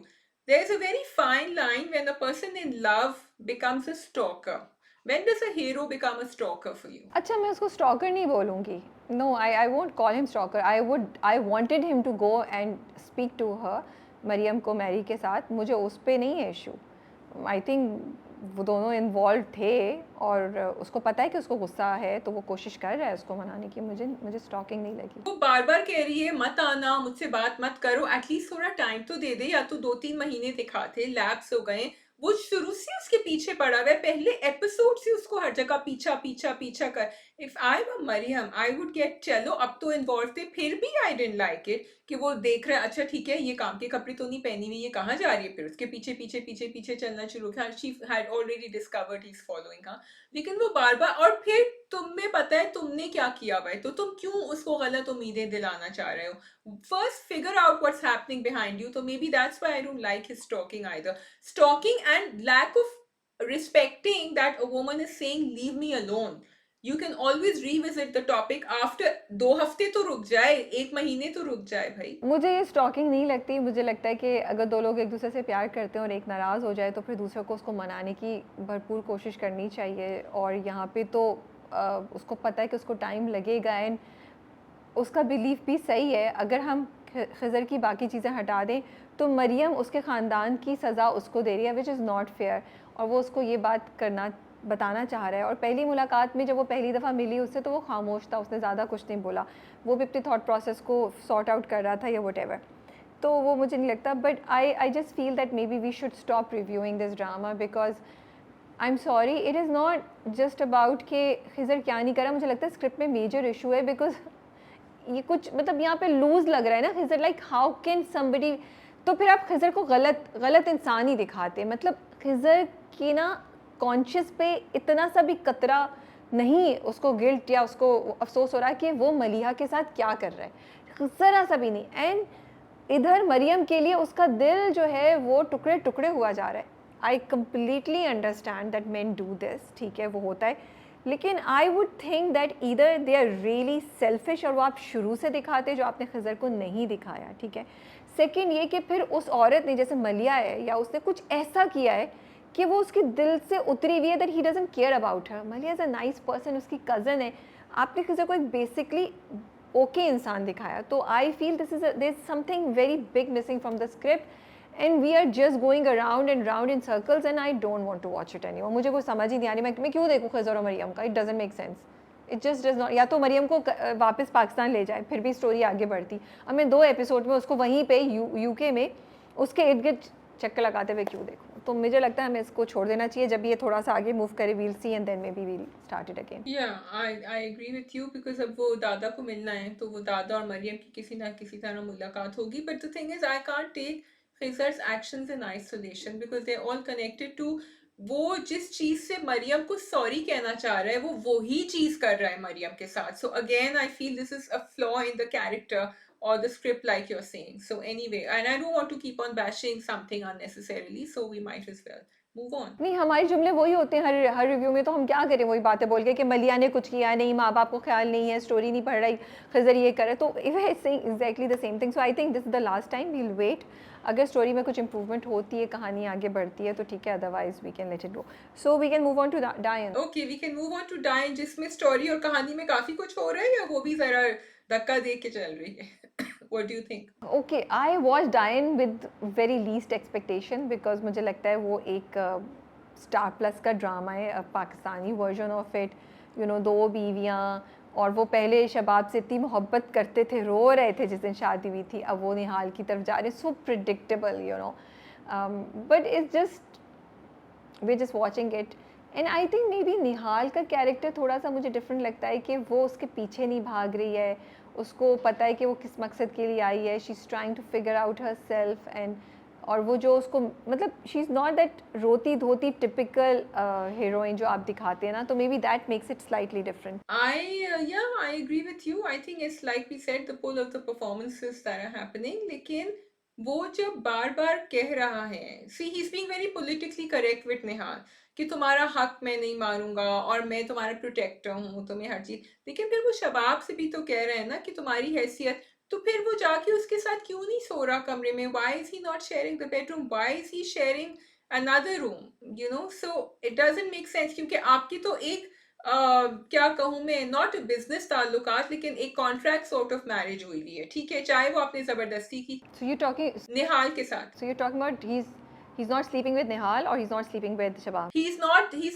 There is a very fine line when a person in love becomes a stalker. When does a hero become a stalker for you? अच्छा, मैं उसको stalker नहीं बोलूँगी। No, I won't call him stalker. I wanted him to go and speak to her, Mariam को marry के साथ। मुझे उस पे नहीं है इशू। आई थिंक वो दोनों इन्वॉल्व थे और उसको पता है कि उसको गुस्सा है, तो वो कोशिश कर रहा है उसको मनाने की। मुझे स्टॉकिंग नहीं लगी। वो बार-बार कह रही है मत आना, मुझसे बात मत करो, एटलीस्ट थोड़ा टाइम तो दे दे, या तो 2-3 महीने दिखाते, लैप्स हो गए। वो शुरू से उसके पीछे पड़ा हुआ है, पहले एपिसोड से उसको हर जगह पीछा, पीछा, पीछा कर। If I were Mariam, I would get चलो अब तो इन्वॉल्व थे, फिर भी आई डिडंट लाइक इट कि वो देख रहा है, अच्छा ठीक है, ये काम के कपड़े तो नहीं पहनी हुई, ये कहाँ जा रही है? फिर उसके पीछे, पीछे, पीछे, पीछे चलना शुरू किया। She had already discovered he is following her. लेकिन वो बार-बार, और फिर तुम्हें पता है तुमने क्या किया हुआ है, तो तुम क्यों उसको गलत उम्मीदें दिलाना चाह रहे हो? First figure out what's happening behind you. तो may be that's why I don't like his stalking either. Stalking and lack of respecting that a woman is saying leave me alone। You can always revisit the topic after 2 हफ्ते तो रुक जाए, 1 महीने तो रुक जाए भाई। मुझे ये स्टॉकिंग नहीं लगती। मुझे लगता है कि अगर दो लोग एक दूसरे से प्यार करते हैं और एक नाराज़ हो जाए, तो फिर दूसरे को उसको मनाने की भरपूर कोशिश करनी चाहिए। और यहाँ पे तो उसको पता है कि उसको टाइम लगेगा, एंड उसका बिलीफ भी सही है। अगर हम खिज़र की बाकी चीज़ें हटा दें, तो मरियम उसके ख़ानदान की सज़ा उसको दे रही है, विच इज़ नॉट फेयर। और वो उसको ये बात बताना चाह रहा है। और पहली मुलाकात में जब वो पहली दफ़ा मिली उससे, तो वो खामोश था, उसने ज़्यादा कुछ नहीं बोला। वो भी अपनी थॉट प्रोसेस को सॉर्ट आउट कर रहा था या वट। तो वो मुझे नहीं लगता, but I just feel that maybe we should stop reviewing this drama, because I am sorry, it is not just about कि खिज़र क्या नहीं करा। मुझे लगता है स्क्रिप्ट में मेजर इशू है, बिकॉज ये कुछ मतलब यहाँ पे लूज लग रहा है ना Khizar, like how can somebody. तो फिर आप खिज़र को गलत इंसान ही दिखाते। मतलब खिज़र की ना कॉन्शियस पे इतना सा भी कतरा नहीं उसको गिल्ट या उसको अफसोस हो रहा है कि वो मलिहा के साथ क्या कर रहा है, ज़रा सा भी नहीं। एंड इधर मरियम के लिए उसका दिल जो है वो टुकड़े टुकड़े हुआ जा रहा है। I completely understand that men do this, ठीक है वो होता है, लेकिन I would think that either they are really selfish, और वो आप शुरू से दिखाते जो आपने खिज़र को नहीं दिखाया, ठीक है। सेकेंड ये कि फिर उस औरत ने, जैसे मलिया है, या उसने कुछ ऐसा किया है कि वो उसके दिल से उतरी हुई है, that he doesn't care about her. मलिया इज़ अ नाइस पर्सन, उसकी कज़न है। आपने खिज़र को एक बेसिकली ओके इंसान दिखाया। तो I feel this is something very big missing from the script, and we are just going around and round in circles and I don't want to watch it anymore. मुझे कुछ समझ ही नहीं आ रही, मैं क्यों देखूँ खज़र और मरियम का, it doesn't make sense. It just does not, या तो मरियम को वापस पाकिस्तान ले जाए फिर भी स्टोरी आगे बढ़ती। अब मैं 2 एपिसोड में उसको वहीं पे यूके में उसके इर्द गिर्द चक्कर लगाते हुए क्यों देखूँ? तो मुझे लगता है हमें इसको छोड़ देना चाहिए। जब ये थोड़ा सा आगे मूव करे, we'll see and then may be we'll start it again. Yeah I agree with you because अब वो दादा को मिलना है तो वो दादा और मरियम की किसी ना किसी तरह मुलाकात होगी, but the thing is I can't take Khizar's actions in isolation because they all connected to. वो जिस चीज से मरियम को सॉरी कहना चाह रहा है वो ही चीज कर रहा है मरियम के साथ। So again I feel this is a flaw in the character or the script like you're saying. So anyway, and I don't want to keep on bashing something unnecessarily, so we might as well move on. नहीं, हमारे जुमले वही होते हैं हर हर review में, तो हम क्या करें वही बातें बोल के कि मलिया ने कुछ किया नहीं, माँ बाप को ख्याल नहीं है, स्टोरी नहीं पढ़ रही, खज़र ये करे, तो exactly the same thing. So I think this is the last time, we'll wait. अगर स्टोरी में कुछ इंप्रूवमेंट होती है, कहानी आगे बढ़ती है तो ठीक है, otherwise we can let it go. So we can move on to Dayan. Okay, we can move on to Dayan जिसमें स्टोरी और कहानी में काफी कुछ हो रहा है या वो भी जरा धक्का दे के चल रही है? What do you think? Okay, I watch Dayan with very least expectation because मुझे लगता है वो एक स्टार प्लस का ड्रामा है, Pakistani version of it. You no, 2 बीवियाँ, और वो पहले शबाब से इतनी मोहब्बत करते थे, रो रहे थे जिस दिन शादी हुई थी, अब वो निहाल की तरफ जा रहे, so predictable, you know. But it's just, we just watching it. And I think may be Nihal का कैरेक्टर थोड़ा सा मुझे डिफरेंट लगता है कि वो उसके पीछे नहीं भाग रही है, उसको पता है कि वो किस मकसद के लिए आई है, she is trying to figure out herself. And और वो जो उसको, मतलब शी इज़ नॉट दैट रोती धोती टिपिकल हीरोइन जो आप दिखाते हैं ना, तो may B that makes it slightly different. I agree with you. I think it's like we said, the pull of the performances that are happening. लेकिन वो जब बार बार कह रहा है, see he's being very politically correct with निहाल कि तुम्हारा हक मैं नहीं मारूंगा और मैं तुम्हारा प्रोटेक्टर हूँ, तुम्हें हर चीज। लेकिन फिर वो शबाब से भी तो कह रहे हैं ना कि तुम्हारी हैसियत, तो फिर वो जाके उसके साथ क्यों नहीं सो रहा कमरे में? Why is he not sharing the bedroom? Why is he sharing another room? You know, so it doesn't make sense क्योंकि आपकी तो एक क्या कहूँ मैं, नॉट बिजनेस ताल्लुकात लेकिन एक कॉन्ट्रैक्ट सॉर्ट ऑफ मैरिज हुई हुई है, ठीक है, चाहे वो आपने जबरदस्ती की सो यू टॉकिंग निहाल के साथ। So you talking about he's not sleeping with Nihal or he's not sleeping with Shabab? He's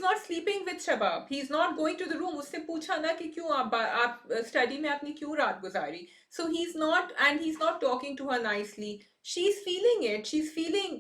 not sleeping with Shabab. He's not going to the room. उससे पूछा ना कि क्यों आप स्टडी में आपने क्यों रात गुजारी? So he's not, and he's not talking to her nicely. She's feeling it. She's feeling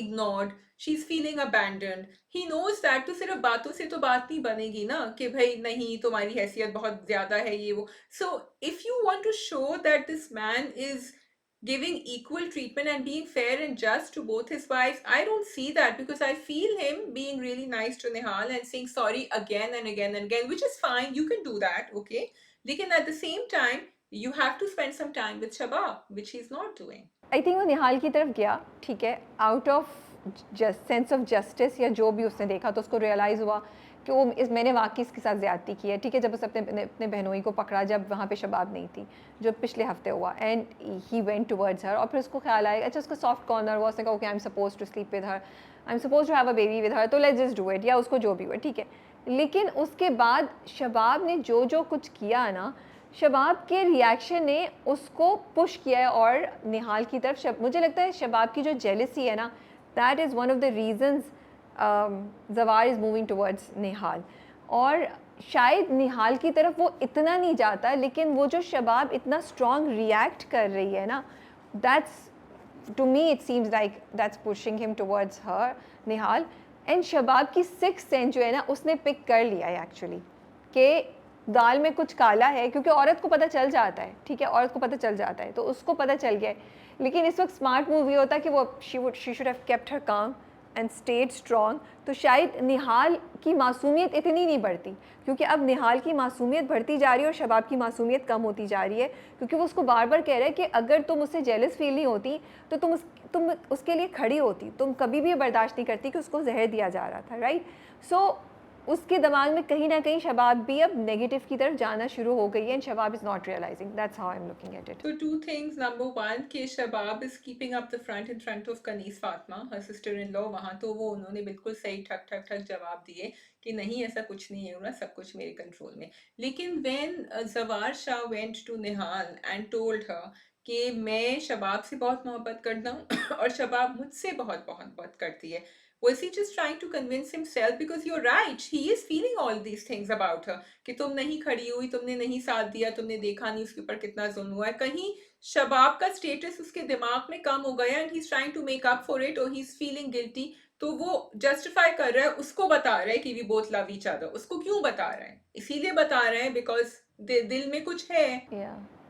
ignored. She's feeling abandoned. He knows that, तो सिर्फ बातों से तो बात नहीं बनेगी ना कि भाई नहीं तुम्हारी हैसियत बहुत ज्यादा है ये वो। So if you want to show that this man is giving equal treatment and being fair and just to both his wives, I don't see that because I feel him being really nice to Nihal and saying sorry again and again and again, which is fine. You can do that, okay? Lekin at the same time, you have to spend some time with Shabab, which he's not doing. I think वो निहाल की तरफ गया, ठीक है, out of sense of justice या जो भी उसने देखा, तो उसको रियलाइज़ हुआ कि वो मैंने वाकई इसके साथ ज़्यादती की है, ठीक है। जब उस अपने बहनोई को पकड़ा जब वहाँ पे शबाब नहीं थी, जो पिछले हफ्ते हुआ, एंड ही वेंट टुवर्ड्स हर, और फिर उसको ख्याल आया, अच्छा उसका सॉफ्ट कॉर्नर हुआ, उसने कहा okay I am suppose to sleep with her, I am suppose to have a baby with her, तो लेट्स जस्ट डू इट, या उसको जो भी हुआ, ठीक है। लेकिन उसके बाद शबाब ने जो जो कुछ किया ना, शबाब के रिएक्शन ने उसको पुश किया है और निहाल की तरफ। मुझे लगता है शबाब की जो जेलसी है ना, that is one of the reasons जवार इज़ मूविंग टुवर्ड्स निहाल। और शायद निहाल की तरफ वो इतना नहीं जाता, लेकिन वो जो शबाब इतना स्ट्रॉन्ग रिएक्ट कर रही है ना, that's to me it seems like that's pushing him towards her, Nihal. And Shabab की 6th सेंस जो है ना, उसने पिक कर लिया है एक्चुअली कि दाल में कुछ काला है, क्योंकि औरत को पता चल जाता है, ठीक है, औरत को पता चल जाता है, तो उसको पता चल गया है। लेकिन इस वक्त स्मार्ट मूव ये होता कि वो she should have kept her काम एंड स्टेड स्ट्रॉन्ग, तो शायद निहाल की मासूमियत इतनी नहीं बढ़ती, क्योंकि अब निहाल की मासूमियत बढ़ती जा रही है और शबाब की मासूमियत कम होती जा रही है, क्योंकि वो उसको बार बार कह रहा है कि अगर तुम उससे जेलस फील नहीं होती तो तुम उसके लिए खड़ी होती, तुम कभी भी बर्दाश्त नहीं करती कि उसको जहर दिया जा रहा था, राइट। सो उसके दिमाग में कहीं ना कहीं शबाब भी अब नेगेटिव की तरफ जाना शुरू हो गई है, and Shabab is not realising, that's how I am looking at it. So two things. Number one, कि शबाब is keeping up the front in front of Kaneez Fatima, her sister-in-law, वहाँ तो वो उन्होंने बिल्कुल सही ठक ठक ठक जवाब दिए कि नहीं ऐसा कुछ नहीं है हो रहा, सब कुछ मेरे कंट्रोल में। लेकिन when Zawar Shah went to Nihal and told her कि मैं शबाब से बहुत मोहब्बत करता हूँ और शबाब मुझसे बहुत मोहब्बत करती है। Was he just trying to convince himself? Because you're right, he is feeling all these things about her. कि तुम नहीं खड़ी हुई, तुमने नहीं साथ दिया, तुमने देखा नहीं उसके ऊपर कितना जुल्म हुआ है। कहीं शबाब का स्टेटस उसके दिमाग में कम हो गया and he is trying to make up for it और ही इज फीलिंग गिल्टी। तो वो जस्टिफाई कर रहा है, उसको बता रहा है कि we both love each other. उसको क्यों बता रहा है? इसीलिए बता रहे हैं बिकॉज दिल में कुछ है।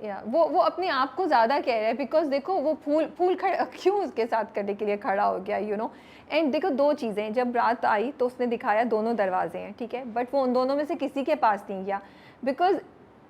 या वो अपने आप को ज़्यादा कह रहा है बिकॉज देखो वो फूल फूल खड़ा क्यों उसके साथ करने के लिए खड़ा हो गया एंड देखो दो चीज़ें, जब रात आई तो उसने दिखाया दोनों दरवाजे हैं, ठीक है, बट वो उन दोनों में से किसी के पास नहीं गया बिकॉज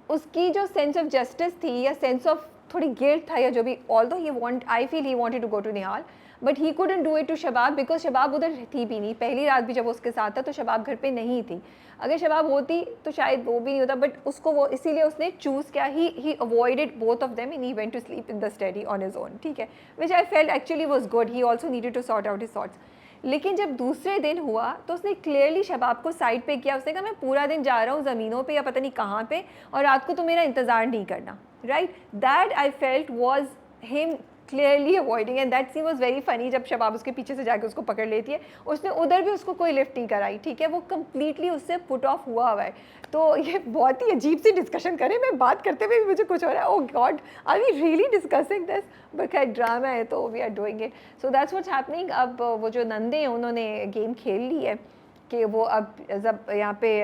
उसकी जो सेंस ऑफ जस्टिस थी या सेंस ऑफ थोड़ी गिल्ट था या जो भी, although he want, I feel he wanted to go to Nihal, but he couldn't do it to Shabab because Shabab उधर थी भी नहीं। पहली रात भी जब वो उसके साथ था तो शबाब घर पे नहीं थी। अगर शबाब होती तो शायद वो भी नहीं होता, बट उसको वो इसीलिए उसने चूज़ किया, he avoided both of them and he went to sleep in the study on his own, ठीक है, which I felt actually was good. He also needed to sort out his thoughts. लेकिन जब दूसरे दिन हुआ तो उसने क्लियरली शबाब को साइड पे किया। उसने कहा मैं पूरा दिन जा रहा हूँ ज़मीनों पे या पता नहीं कहाँ पे, और रात को तो मेरा इंतज़ार नहीं करना, right. That I felt was him clearly avoiding, and that scene was very funny. जब शबाब उसके पीछे से जाके उसको पकड़ लेती है, उसने उधर भी उसको कोई लिफ्ट नहीं कराई, ठीक है, वो कम्प्लीटली उससे पुट ऑफ हुआ है। तो ये बहुत ही अजीब सी डिस्कशन करें, मैं बात करते हुए भी मुझे कुछ हो रहा है, oh God are we really discussing this, but खैर ड्रामा है तो we are doing it, so that's what's happening. अब वो जो नंदे हैं उन्होंने गेम खेल ली है कि वो अब जब यहाँ पे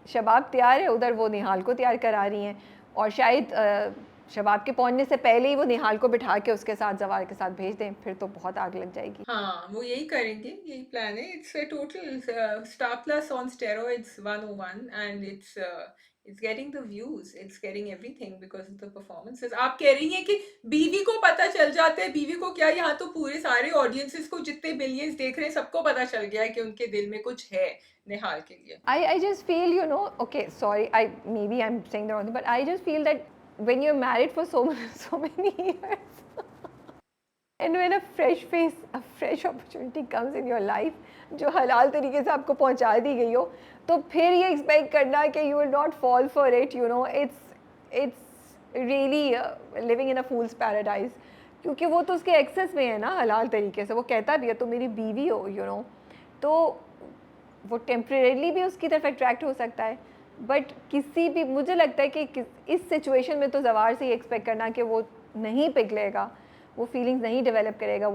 शबाब तैयार है, उधर वो निहाल को तैयार करा रही हैं, और शायद शबाब के पहुंचने से पहले ही वो निहाल को बिठा के उसके साथ जवार के साथ भेज दें, फिर तो बहुत आग लग जाएगी। हाँ, वो यही करेंगे, यही प्लान है। It's a total star plus on steroids 101 and it's getting the views, it's getting everything because of the performances. आप कह रही हैं कि बीवी को पता चल जाता है, बीवी को क्या, यहाँ तो पूरे सारे ऑडियंसेस को, जितने बिलियंस देख रहे हैं, सबको पता चल गया है कि उनके दिल में कुछ है निहाल के लिए। I just feel, okay, sorry, maybe I'm saying the wrong thing, but I just feel that when you're married for so many years, and when a fresh opportunity comes in your life, जो हलाल तरीके से आपको पहुंचा दी गई हो, तो फिर ये एक्सपेक्ट करना कि you will not fall for it, it's really living in a fool's paradise, क्योंकि वो तो उसके एक्सेस में है ना हलाल तरीके से, वो कहता भी है तुम मेरी बीवी हो, तो वो टेम्परेरीली भी उसकी तरफ अट्रैक्ट हो सकता है, बट किसी भी, मुझे लगता है कि इस सिचुएशन में तो जवार से ये एक्सपेक्ट करना कि वो नहीं पिघलेगा, वो फीलिंग्स नहीं डेवलप करेगा,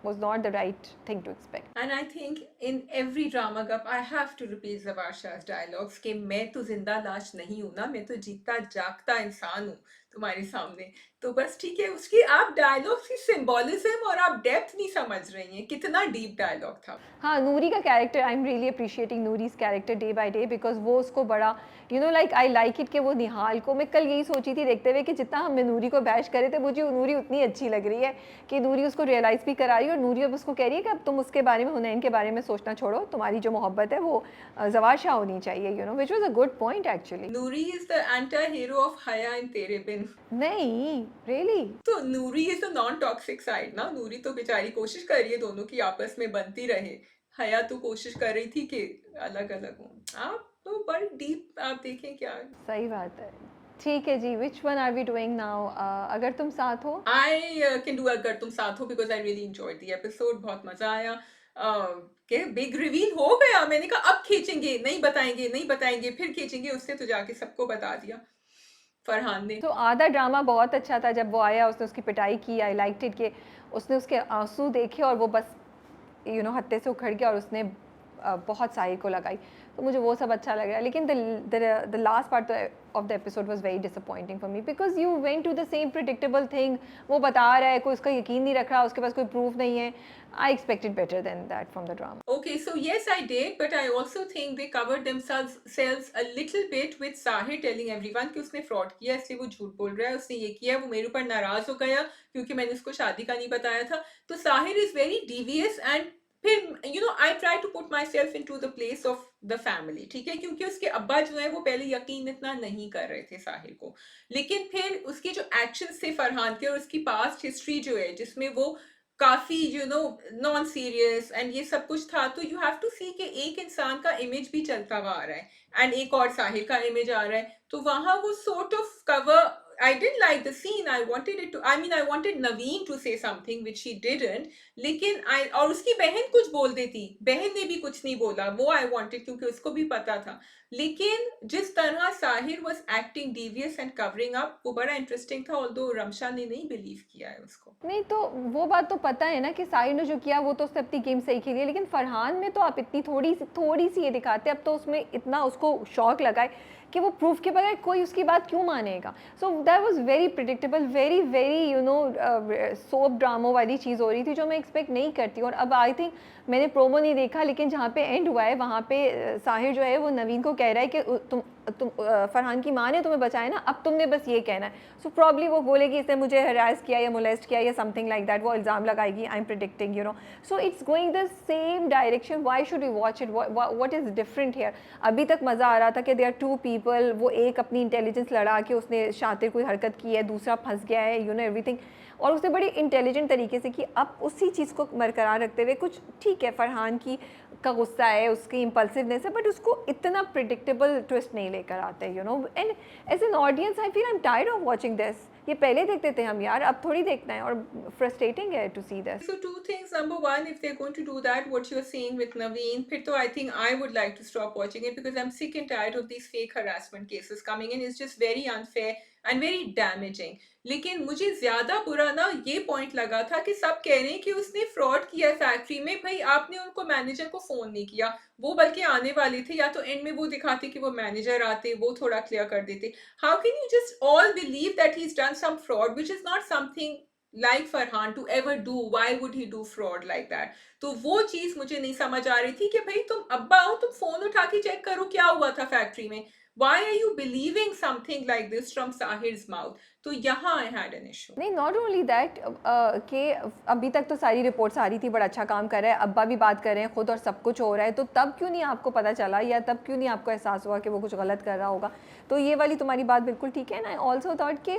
was not the right thing to expect. And I think in every drama cup I have to repeat Zawar Shah's dialogues कि मैं तो जिंदा लाश नहीं हूं ना, मैं तो जीता जागता इंसान हूँ तुम्हारे सामने। तो बस ठीक है, उसकी आप डायलॉग्स की सिंबोलिज्म और आप डेप्थ नहीं समझ रही हैं, कितना डीप डायलॉग था। हाँ, नूरी का character, I am really appreciating Noori's character day by day, because वो उसको बड़ा लाइक आई लाइक इट कि वो निहाल को, मैं कल यही सोची थी देखते हुए कि जितना हम नूरी को बैश करे थे, मुझे नूरी उतनी अच्छी लग रही है कि नूरी उसको रियलाइज़ भी करा रही है, और नूरी अब उसको कह रही है कि अब तुम उसके बारे में, हुनैन के बारे में सोचना छोड़ो, तुम्हारी जो मोहब्बत है वो जवार शाह होनी चाहिए, which was a good point actually. Noori is the anti hero of Haya in Tere Bin. नहीं रियली, तो Noori is the non toxic side ना। नूरी तो बेचारी कोशिश कर रही है दोनों की आपस में बनती रहे। हया तो कोशिश कर रही थी कि अलग अलग हो। आप तो बड़ी डीप, आप देखें क्या। सही बात है। ठीक है जी, which one are we doing now? अगर तुम साथ हो। आई कैन डू अगर तुम साथ हो because I really enjoyed the episode, बहुत मजा आया। के बिग रिवील हो गया, मैंने कहा अब खींचेंगे, नहीं बताएंगे नहीं बताएंगे, फिर खींचेंगे, उससे तो जाके सबको बता दिया फरहान ने। तो आधा ड्रामा बहुत अच्छा था, जब वो आया उसने उसकी पिटाई की, आई लाइक्ड इट कि उसने उसके आंसू देखे और वो बस हत्थे से उखड़ गया और उसने बहुत साहिर को लगाई, तो मुझे वो सब अच्छा लग रहा है। लेकिन the last part of the episode was very disappointing for me, because you went to the same predictable thing. वो बता रहा है, कोई उसका यकीन नहीं रख रहा, उसके पास कोई प्रूफ नहीं है। I expected better than that from the drama. Okay, so yes, I did, but I also think they covered themselves a little bit with Sahir telling everyone कि उसने फ्रॉड किया, इसलिए वो झूठ बोल रहा है, उसने ये किया, वो मेरे ऊपर नाराज हो गया क्योंकि मैंने उसको शादी का नहीं बताया था। तो Sahir is very devious and फिर I try to put myself into the place of the family, ठीक है, क्योंकि उसके अब्बा जो है वो पहले यकीन इतना नहीं कर रहे थे साहिर को, लेकिन फिर उसके जो एक्शन थे फरहान के और उसकी पास्ट हिस्ट्री जो है जिसमें वो काफी नॉन सीरियस एंड ये सब कुछ था, तो यू हैव टू सी कि एक इंसान का इमेज भी चलता हुआ आ रहा है एंड एक और साहिर का इमेज आ रहा है, तो वहां वो sort of cover I didn't like the scene. I wanted it to, I mean, I wanted Naveen to say something which he didn't. लेकिन और उसकी बहन कुछ बोल देती, बहन ने भी कुछ नहीं बोला, वो I wanted क्योंकि उसको भी पता था. लेकिन जिस तरह Sahir was acting devious and covering up, वो बड़ा interesting था, although रमशा ने नहीं believe किया है उसको. नहीं तो वो बात तो पता है ना कि साहिर ने जो किया वो तो उसने अपनी गेम सही खेली है, लेकिन फरहान में तो आप इतनी थोड़ी सी ये दिखाते, अब तो उसमें इतना उसको शौक लगाए कि वो प्रूफ के बगैर कोई उसकी बात क्यों मानेगा. So that was very predictable, very very soap ड्रामो वाली चीज़ हो रही थी जो मैं एक्सपेक्ट नहीं करती. और अब आई थिंक मैंने प्रोमो नहीं देखा, लेकिन जहाँ पे एंड हुआ है वहाँ पे साहिर जो है वो नवीन को कह रहा है कि तुम फरहान की माँ ने तुम्हें बचाया ना, अब तुमने बस ये कहना है. सो प्रॉब्ली वो बोलेगी इसने मुझे हरास किया या मोलेस्ट किया या समथिंग लाइक दैट, वो इल्ज़ाम लगाएगी. I am predicting, so it's going the same direction. Why should we watch it? What is different here? अभी तक मज़ा आ रहा था कि दे आर टू पीपल, वो एक अपनी इंटेलिजेंस लड़ा के उसने शातिर कोई हरकत की है, दूसरा फंस गया है, एवरीथिंग, और उसने बड़ी इंटेलिजेंट तरीके से की. अब उसी चीज़ को बरकरार रखते हुए कुछ ठीक है, फरहान की का गुस्सा है, उसकी इम्पल्सिवनेस है, बट उसको इतना प्रिडिक्टेबल ट्विस्ट नहीं लेकर आते. And as an audience I feel I am tired of watching this. ये पहले देखते थे हम यार, अब थोड़ी देखना है, और फ्रस्ट्रेटिंग है to see this. So two things. Number one, if they're going to do that, what you're saying with Naveen, फिर तो I think I would like to stop watching it because I'm sick and tired of these fake harassment cases coming in. It's just very unfair and very damaging. लेकिन मुझे ज्यादा बुरा ना ये point लगा था कि सब कह रहे हैं कि उसने फ्रॉड किया फैक्ट्री में. भाई आपने उनको मैनेजर को फोन नहीं किया, वो बल्कि आने वाले थे, या तो एंड में वो दिखाते कि वो मैनेजर आते, वो थोड़ा क्लियर कर देते. How can you just all believe that he is done some fraud which is not something like Farhan to ever do? Why would he do fraud like that? तो वो चीज मुझे नहीं समझ आ रही थी कि भाई तुम अब्बा हो, तुम फोन उठा के चेक करो क्या हुआ था फैक्ट्री में. Why are you believing something like this from Sahir's mouth? तो यहाँ I had an issue. नहीं, नॉट ओनली दैट कि अभी तक तो सारी रिपोर्ट्स आ रही थी, बड़ा अच्छा काम कर रहा है, अब्बा भी बात कर रहे हैं खुद, और सब कुछ हो रहा है, तो तब क्यों नहीं आपको पता चला, या तब क्यों नहीं आपको एहसास हुआ कि वो कुछ गलत कर रहा होगा. तो ये वाली तुम्हारी बात बिल्कुल ठीक है. ना ऑल्सो थॉट कि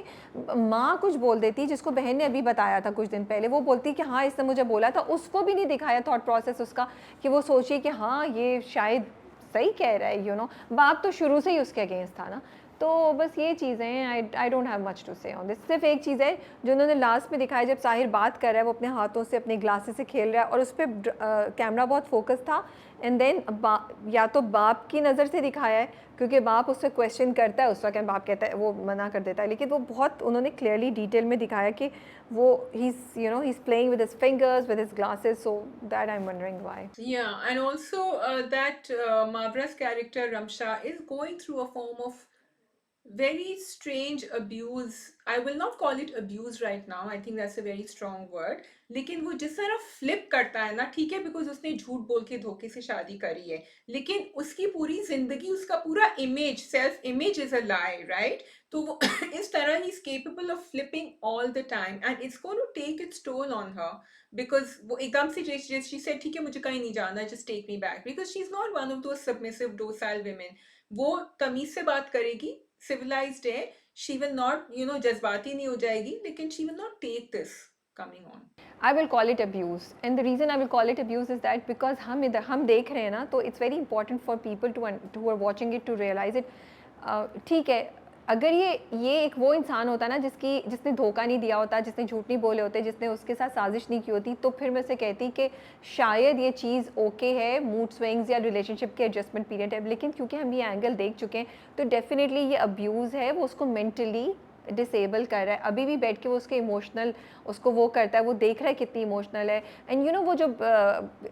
माँ कुछ बोल देती, जिसको बहन ने अभी बताया था कुछ दिन पहले, वो बोलती कि हाँ इसने मुझे बोला था, उसको भी नहीं दिखाया थॉट प्रोसेस उसका कि वो सोचिए कि हाँ ये शायद सही कह रहा है. बाप तो शुरू से ही उसके अगेंस्ट था ना. तो बस ये चीज़ें हैं. I don't have much to say on this. सिर्फ एक चीज़ है जो उन्होंने लास्ट में दिखाया, जब साहिर बात कर रहा है, वो अपने हाथों से अपने ग्लासेस से खेल रहा है, और उस पर कैमरा बहुत फोकस था. एंड देन या तो बाप की नज़र से दिखाया है, क्योंकि बाप उससे क्वेश्चन करता है, उस वक्त बाप कहता है, वो मना कर देता है, लेकिन वो बहुत उन्होंने क्लियरली डिटेल में दिखाया कि वो he is playing with his fingers, with his glasses. So that I am wondering why. Yeah, and also that Mavra's character Ramsha is going through a form of very strange abuse. I will not call it abuse right now. I think that's a very strong word. लेकिन वो जिस तरह flip करता है ना, ठीक है, because उसने झूठ बोल के धोखे से शादी करी है, लेकिन उसकी पूरी जिंदगी, उसका पूरा image, self image is a lie, right? तो वो इस तरह ही is capable of flipping all the time, and it's going to take its toll on her, because वो एकदम से शी सेड ठीक है मुझे कहीं नहीं जाना, just take me back, because she is not one of those submissive docile women. वो तमीज से बात करेगी, civilized है, she will not, जज्बाती नहीं हो जाएगी, लेकिन she will not take this coming on. I will call it abuse, and the reason I will call it abuse is that because हम देख रहे हैं ना, तो it's very important for people who are watching it to realize it. ठीक है, अगर ये एक वो इंसान होता ना जिसने धोखा नहीं दिया होता, जिसने झूठ नहीं बोले होते, जिसने उसके साथ साजिश नहीं की होती, तो फिर मैं से कहती कि शायद ये चीज़ ओके है, मूड स्विंग्स या रिलेशनशिप के एडजस्टमेंट पीरियड है. लेकिन क्योंकि हम ये एंगल देख चुके हैं, तो डेफिनेटली ये अब्यूज़ है, वो उसको मेंटली डिसेबल कर रहा है. अभी भी बैठ के वो उसके इमोशनल उसको वो करता है, वो देख रहा है कितनी इमोशनल है, एंड वो जब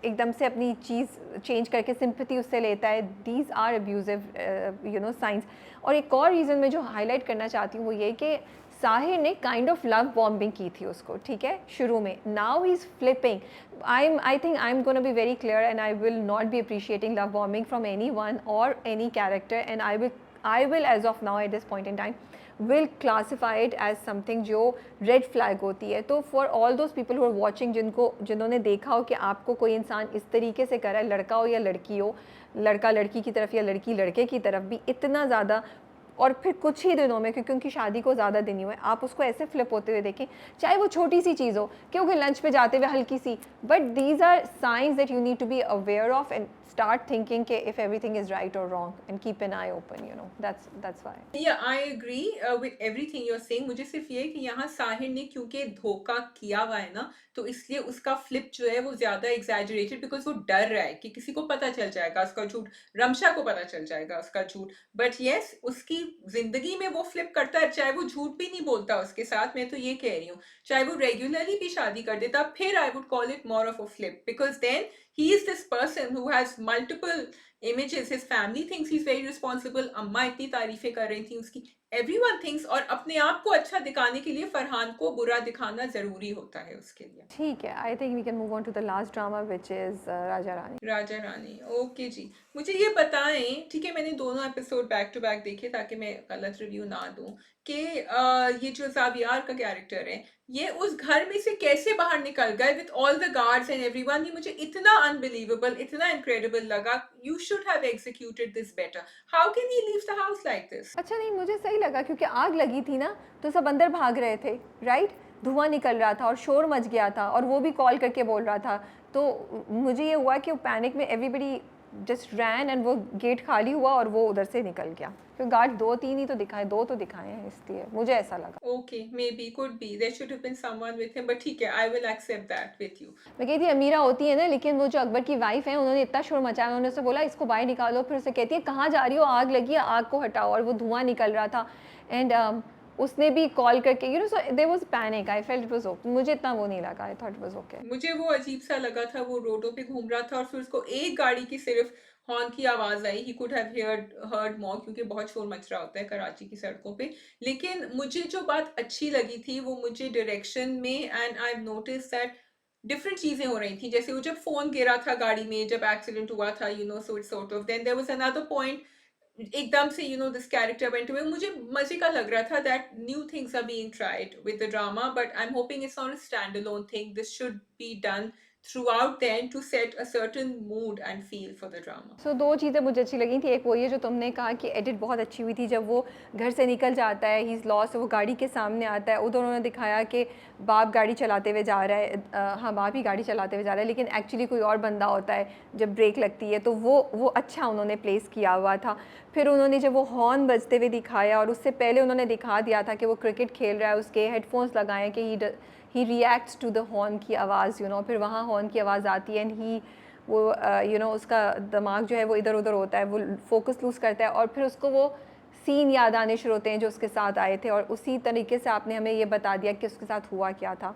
एकदम से अपनी चीज़ चेंज करके सिंपैथी उससे लेता है. These are abusive signs. और एक और रीज़न मैं जो हाईलाइट करना चाहती हूँ वो ये कि साहिर ने काइंड ऑफ लव बॉम्बिंग की थी उसको, ठीक है, शुरू में. Now he is flipping. I think I am gonna be very clear, and I will not be appreciating love bombing from anyone or any character, and I will as of now at this point in time will classify it as something जो red flag होती है. तो for all those people who are watching, जिन्होंने देखा हो कि आपको कोई इंसान इस तरीके से कर रहा है, लड़का हो या लड़की हो, लड़का लड़की की तरफ या लड़की लड़के की तरफ भी इतना ज़्यादा, और फिर कुछ ही दिनों में, क्योंकि उनकी शादी को ज़्यादा दिन ही हुए, आप उसको ऐसे फ्लिप होते हुए देखें, चाहे वो छोटी सी चीज़ हो, क्योंकि लंच पे जाते हुए हल्की सी, but these are signs that you need to be aware of. And start thinking कि if everything is right or wrong and keep an eye open, you know. That's why. Yeah, I agree with everything you're saying. मुझे सिर्फ ये है कि यहाँ साहिर ने क्योंकि धोखा किया हुआ है ना, तो इसलिए उसका फ्लिप जो है वो ज्यादा एग्जैजरेटेड, बिकॉज वो डर रहा है कि किसी को पता चल जाएगा उसका झूठ, रमशा को पता चल जाएगा उसका झूठ। बट यस, उसकी जिंदगी में वो फ्लिप करता है, चाहे वो झूठ भी नहीं बोलता उसके साथ, मैं तो ये कह रही हूँ, चाहे वो रेगुलरली भी शादी कर देता, फिर I would call it more of a flip, because then he is this person who has multiple images. His family thinks he's very responsible. अम्मा इतनी तारीफें कर रही थी उसकी, everyone thinks, और अपने आप को अच्छा दिखाने के लिए फरहान को बुरा दिखाना जरूरी होता है उसके लिए। ठीक है, I think we can move on to the last drama, which is Raja Rani. Raja Rani, okay जी। मुझे ये बताएं, ठीक है, मैंने दोनों एपिसोड बैक टू बैक देखे ताकि मैं गलत रिव्यू ना दूं, कि ये जो जावियार का कैरेक्टर है, ये उस घर में से कैसे बाहर निकल गए with all the guards and everyone. ये मुझे इतना अनबिलीवेबल, इतना इनक्रेडिबल लगा। You should have executed this better. How can he leave the house like this? अच्छा नहीं, मुझे सही लगा क्योंकि आग लगी थी ना, तो सब अंदर भाग रहे थे, राइट? धुआं निकल रहा था और शोर मच गया था, और वो भी कॉल करके बोल रहा था। तो मुझे ये हुआ कि वो पैनिक में एवरीबडी जस्ट रैन, एंड वो गेट खाली हुआ और वो उधर से निकल गया, क्योंकि गार्ड 2-3 ही तो दिखाए, 2 तो दिखाए हैं, इसलिए मुझे ऐसा लगा। Okay, maybe, could be, there should have been someone with him, but ठीक है, I will accept that with you. मैं कहती अमीरा होती है ना, लेकिन वो जो अकबर की वाइफ है, उन्होंने इतना शोर मचाया, उन्होंने उससे बोला इसको बाहर निकालो, फिर उसे कहती है कहाँ जा रही हो, आग लगी है, आग को हटाओ, और वो धुआं निकल रहा था। एंड उसने भी कॉल करके, you know, so there was panic. I felt it was okay, मुझे इतना वो नहीं लगा, I thought it was okay. मुझे वो अजीब सा लगा था, वो रोडों पे घूम रहा था और फिर उसको एक गाड़ी की सिर्फ हॉर्न की आवाज आई। ही कुड हैव हर्ड मोर, क्योंकि बहुत शोर मच रहा होता है कराची की सड़कों पे। लेकिन मुझे जो बात अच्छी लगी थी वो मुझे डायरेक्शन में, and I notice that different चीजें हो रही थी। जैसे वो जब फोन गिरा था गाड़ी में, जब एक्सीडेंट हुआ था, you know, so it's sort of, then there was another point, एकदम से, you know, this character went away. मुझे मजे का लग रहा था that new things are being tried with the drama, but I am hoping it's not a stand alone thing. This should be done throughout then to set a certain mood and feel for the drama. सो 2 चीज़ें मुझे अच्छी लगी थी। एक वो ये जो तुमने कहा कि एडिट बहुत अच्छी हुई थी, जब वो घर से निकल जाता है, ही इज़ लॉस्ट, वो गाड़ी के सामने आता है, उधर उन्होंने दिखाया कि बाप गाड़ी चलाते हुए जा रहा है, हाँ बाप ही गाड़ी चलाते हुए जा रहा है, लेकिन एक्चुअली कोई और बंदा होता है जब ब्रेक लगती है, तो वो अच्छा उन्होंने प्लेस किया हुआ था। फिर उन्होंने जब वो हॉर्न बजते हुए दिखाया, और उससे पहले उन्होंने दिखा दिया था कि वो क्रिकेट खेल रहा है, उसके हेडफोन्स लगाए कि he reacts to the horn की आवाज़, यू नो। फिर वहाँ हॉर्न की आवाज़ आती है, एंड ही वो यू नो, उसका दिमाग जो है वो इधर उधर होता है, वो फोकस लूज़ करता है, और फिर उसको वो सीन याद आने शुरू होते हैं जो उसके साथ आए थे, और उसी तरीके से आपने हमें ये बता दिया कि उसके साथ हुआ क्या था।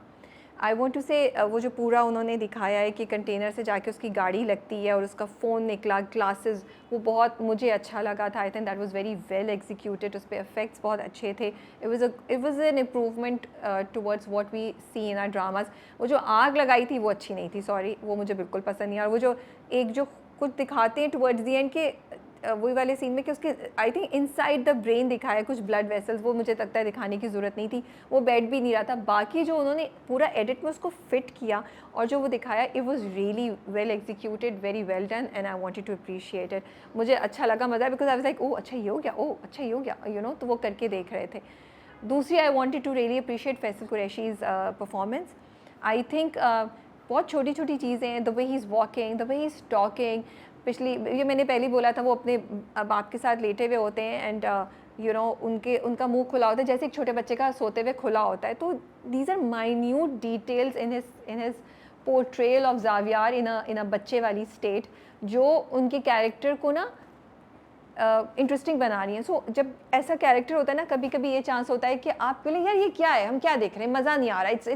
आई वॉन्ट टू से वो जो पूरा उन्होंने दिखाया है कि कंटेनर से जाके उसकी गाड़ी लगती है और उसका फ़ोन निकला, ग्लासेस, वो बहुत मुझे अच्छा लगा था। I think that was very well executed, उस पर इफेक्ट्स बहुत अच्छे थे। It was an improvement towards what we see in our dramas. वो जो आग लगाई थी वो अच्छी नहीं थी, सॉरी, वो मुझे बिल्कुल पसंद नहीं। और वो जो एक जो कुछ दिखाते हैं टुवर्ड्स दी एंड के वही वाले सीन में कि उसके I think inside the brain दिखाया कुछ ब्लड वेसल्स, वो मुझे लगता है दिखाने की ज़रूरत नहीं थी, वो बैठ भी नहीं रहा था। बाकी जो उन्होंने पूरा एडिट में उसको फिट किया और जो वो दिखाया, it was really well executed, very well done, and I wanted to appreciate it. मुझे अच्छा लगा, मज़ा, because I was like, oh अच्छा ये हो गया, ओह अच्छा ये हो गया, यू नो, तो वो करके देख रहे थे। दूसरी, I wanted to really appreciate Faisal Qureshi's performance. I think बहुत छोटी छोटी चीज़ें हैं, the way he is walking, the way he is talking. पिछली, ये मैंने पहले बोला था, वो अपने बाप के साथ लेटे हुए होते हैं, एंड यू नो उनका मुंह खुला होता है जैसे एक छोटे बच्चे का सोते हुए खुला होता है। तो these are minute details in his portrayal of Zaviyar in a बच्चे वाली स्टेट, जो उनके कैरेक्टर को ना इंटरेस्टिंग बना रही है। सो जब ऐसा कैरेक्टर होता है ना, कभी कभी ये चांस होता है कि आप बोले यार ये क्या है, हम क्या देख रहे हैं, मज़ा नहीं आ रहा,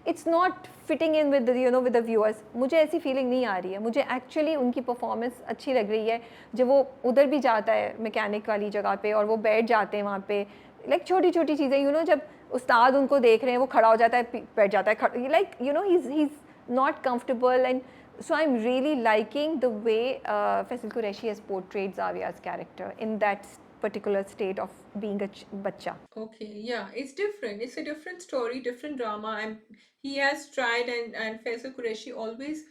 it's not fitting in with you know with the viewers. मुझे ऐसी फीलिंग नहीं आ रही है, मुझे एक्चुअली उनकी परफॉर्मेंस अच्छी लग रही है। जब वो उधर भी जाता है मैकेनिक वाली जगह पे, और वो बैठ जाते हैं वहाँ पे, लाइक छोटी छोटी चीज़ें, यू नो, जब उस्ताद उनको देख रहे हैं, वो खड़ा हो जाता है, बैठ जाता है, like you know he is not comfortable. And so I'm really liking the way Faisal Qureshi has portrayed Zawiya's character in that particular state of being a bacha. Okay, yeah, it's different. It's a different story, different drama, and he has tried, and Faisal Qureshi always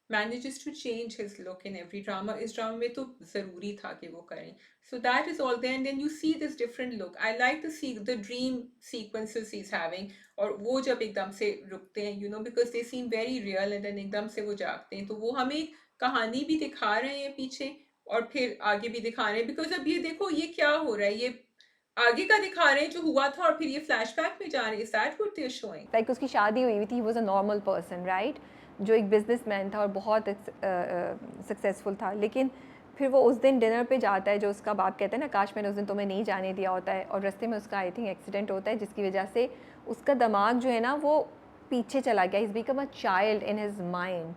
manages to change his look in every drama. इस drama में तो ज़रूरी था कि वो करें. So that is all there, and then you see this different look. I like the dream sequences he's having, और वो जब एकदम से रुकते हैं, you know, because they seem very real, and then एकदम से वो जागते हैं, तो वो हमें कहानी भी दिखा रहे हैं पीछे और फिर आगे भी दिखा रहे हैं, बिकॉज अब ये देखो ये क्या हो रहा है, ये आगे का दिखा रहे हैं जो हुआ था और फिर ये फ्लैशबैक में जा रहे हैं, is that what they are showing? Like उसकी शादी हुई थी, was a normal person right, जो एक बिजनेसमैन था और बहुत सक्सेसफुल था, लेकिन फिर वो उस दिन डिनर पे जाता है, जो उसका बाप कहता है ना काश मैंने उस दिन तुम्हें नहीं जाने दिया होता है, और रास्ते में उसका आई थिंक एक्सीडेंट होता है जिसकी वजह से उसका दिमाग जो है ना वो पीछे चला गया, is become a child in his mind.